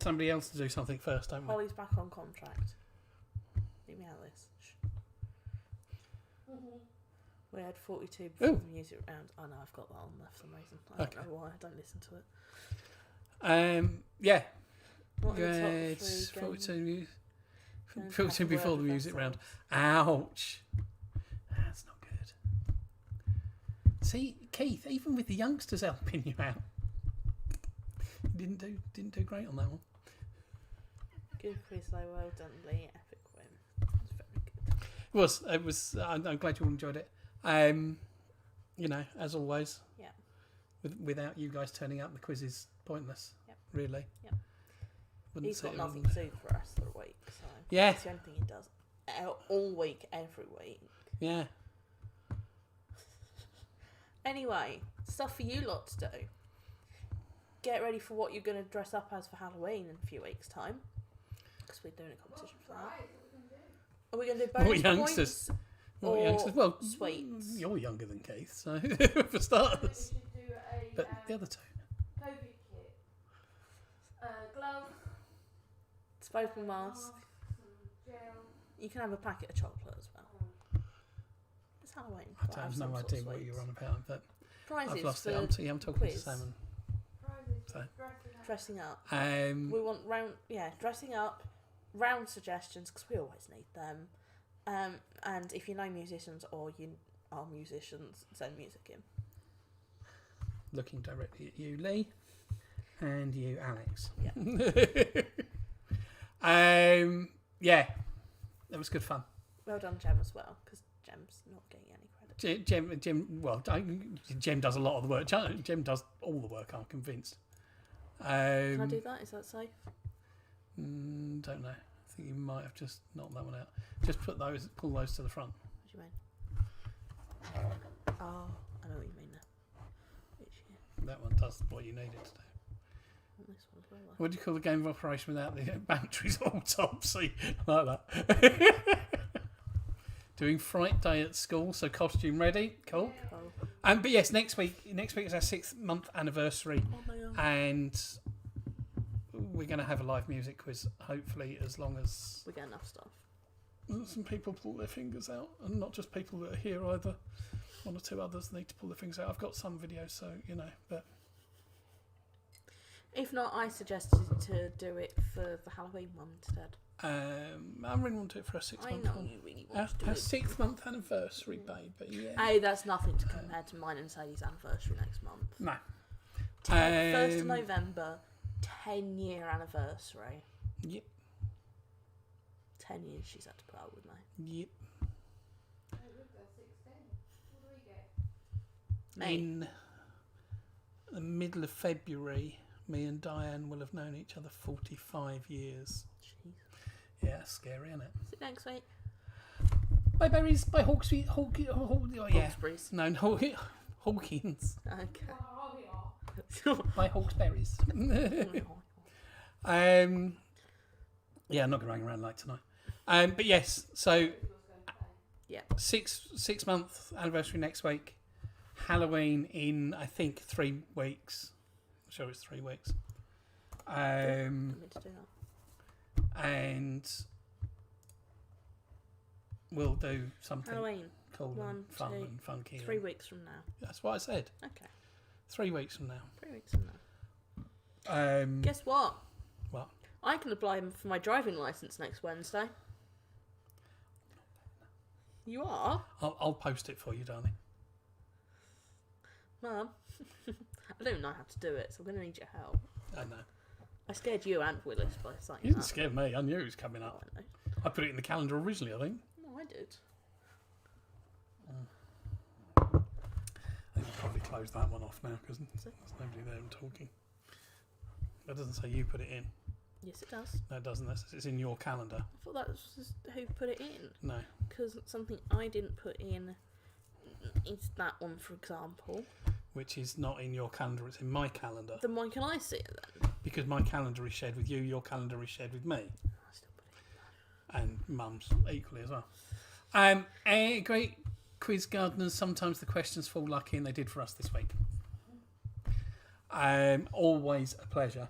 somebody else to do something first, don't we? Holly's back on contract. Leave me out of this. Shh. We had 42 before Ooh. the music round. I know, I've got that on there for some reason. I don't know why. I don't listen to it. Yeah. What are the top Good. 3 42, Going 42 back before word the of music round. ourselves. Ouch. That's not good. See, Keith, even with the youngsters helping you out, you didn't do great on that one. Good quiz though, well done, Lee. Epic win. It's very good. It was. I'm glad you all enjoyed it. You know, as always. Yeah. Without you guys turning up, the quiz is pointless. Yep. Really. Yep. Wouldn't He's say got it nothing wasn't. to do for the rest of the week, so Yeah. that's the only thing he does. All week, every week. Yeah. Anyway, stuff for you lot to do. Get ready for what you're going to dress up as for Halloween in a few weeks' time. Because we're doing a competition for that. Are we going to do bonus What youngsters? points What or youngsters? Well, sweets? you're younger than Keith, so for starters. But the other two. COVID kit. Gloves. Disposable mask. Some gel. You can have a packet of chocolate as well. It's Halloween. I Gotta have some no sort of idea what sweets. you're on about, but Prizes I've lost for it. I'm talking to quiz. Salmon. Prizes. So. Dressing up. Dressing up. We want dressing up, round suggestions because we always need them. And if you know musicians or you are musicians, send music in. Looking directly at you, Lee, and you, Alex. Yeah. Yeah, that was good fun. Well done, Jem, as well, because Jem's not getting any credit. Jem does a lot of the work. Jem does all the work, I'm convinced. Can I do that? Is that safe? Don't know. I think you might have just knocked that one out. Just pull those to the front. What do you mean? Oh, I know what you mean now. Which, yeah, That one does what you need it to do. on this one as well. What do you call the game of operation without the batteries all topsy? Like that. Doing Fright Day at school, so costume ready. Cool. Oh, But yes, next week is our 6th-month anniversary, and we're going to have a live music quiz, hopefully, as long as we get enough stuff. some people pull their fingers out, and not just people that are here either. 1 or 2 others need to pull their fingers out. I've got some videos, so but If not, I suggested to do it for the Halloween one instead. I really want to do it for a 6-month I know one. you really want to do Our it. 6th-month anniversary, babe. But yeah. Hey, that's nothing to compare to mine and Sadie's anniversary next month. No. 1st of November, 10-year anniversary. Yep. 10 years she's had to put up with me. Yep. May. in the middle of February, me and Diane will have known each other 45 years. Jeez. Yeah, that's scary, isn't it? Is it next week? By berries, by Hawksby, oh, yeah. Hawkesbury's. No, Hawkins. Okay. Oh, we are. By Hawksberries. Yeah, I'm not going to hang around late tonight. But yes, so Yeah. 6 month anniversary next week. Halloween in I think 3 weeks. I'm sure it's 3 weeks. I meant to do that. And we'll do something Halloween. cool 1, and fun 2, and funky. 3 weeks from now. That's what I said. Okay. 3 weeks from now. 3 weeks from now. Guess what? What? I can apply for my driving licence next Wednesday. You are? I'll post it for you, darling. Mum. I don't know how to do it, so I'm going to need your help. I know. I scared you and Willis by saying You didn't that. scare me. I knew it was coming Oh, up. I know. I put it in the calendar originally, I think. No, I did. I think we'll probably close that one off now because there's nobody there talking. That doesn't say you put it in. Yes, it does. No, it doesn't. It's in your calendar. I thought that was just who put it in. No. Because something I didn't put in is that one, for example. Which is not in your calendar. It's in my calendar. Then why can I see it then? Because my calendar is shared with you. Your calendar is shared with me. I still put it in. And Mum's equally as well. Great quiz, Gardiners. Sometimes the questions fall lucky, and they did for us this week. Always a pleasure.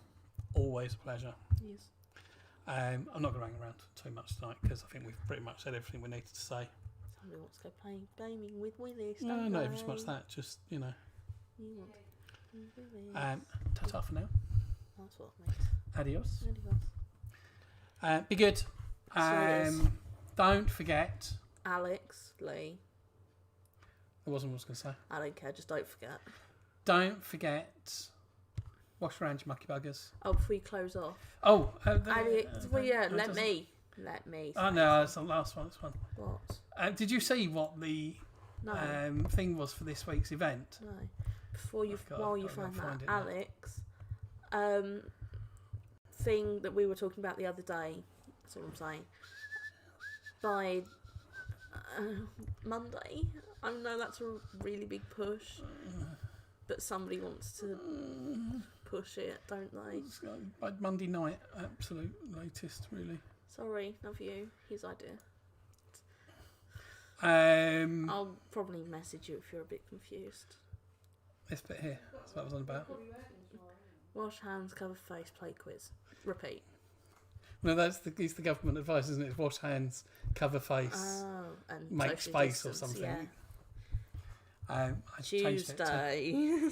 Always a pleasure. Yes. I'm not going to hang around too much tonight because I think we've pretty much said everything we needed to say. Somebody wants to go play gaming with Willis. No, don't not they? even so much that. Just, you know. You want Willis. Ta-ta for now. That's what it means. Adios. Adios. Be good. Serious. Don't forget. Alex, Lee. There wasn't what I was going to say. I don't care, just don't forget. Don't forget. Wash around your mucky buggers. Oh, before you close off. Oh, Alex, well, yeah, no, it let doesn't. me. Let me. Oh no, that's the last one. This one. What? Did you see what the No. thing was for this week's event? No. Before you, I've got- while I've you got to find go that, find it now. Alex, thing that we were talking about the other day. That's what I'm saying. By Monday, I know that's a really big push, but somebody wants to push it, don't they? By Monday night, absolute latest, really. Sorry, not for you. His idea. I'll probably message you if you're a bit confused. This bit here. That's what I was on about. Wash hands, cover face, play quiz. Repeat. No, it's the government advice, isn't it? It's wash hands, cover face, Oh, and make social space or distance, something. Yeah. I changed it to Tuesday.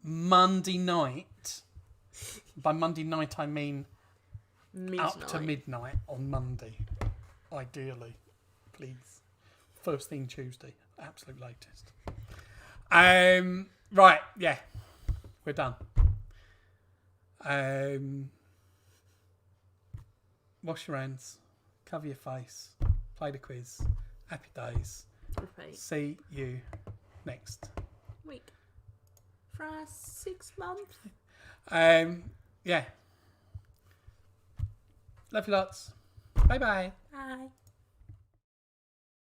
Monday night. By Monday night, I mean Midnight. up to midnight on Monday, ideally, please. First thing Tuesday, absolute latest. Right, yeah, we're done. Wash your hands, cover your face, play the quiz. Happy days. Repeat. See you next Week. For our 6 months. Yeah. Love you lots. Bye bye. Bye.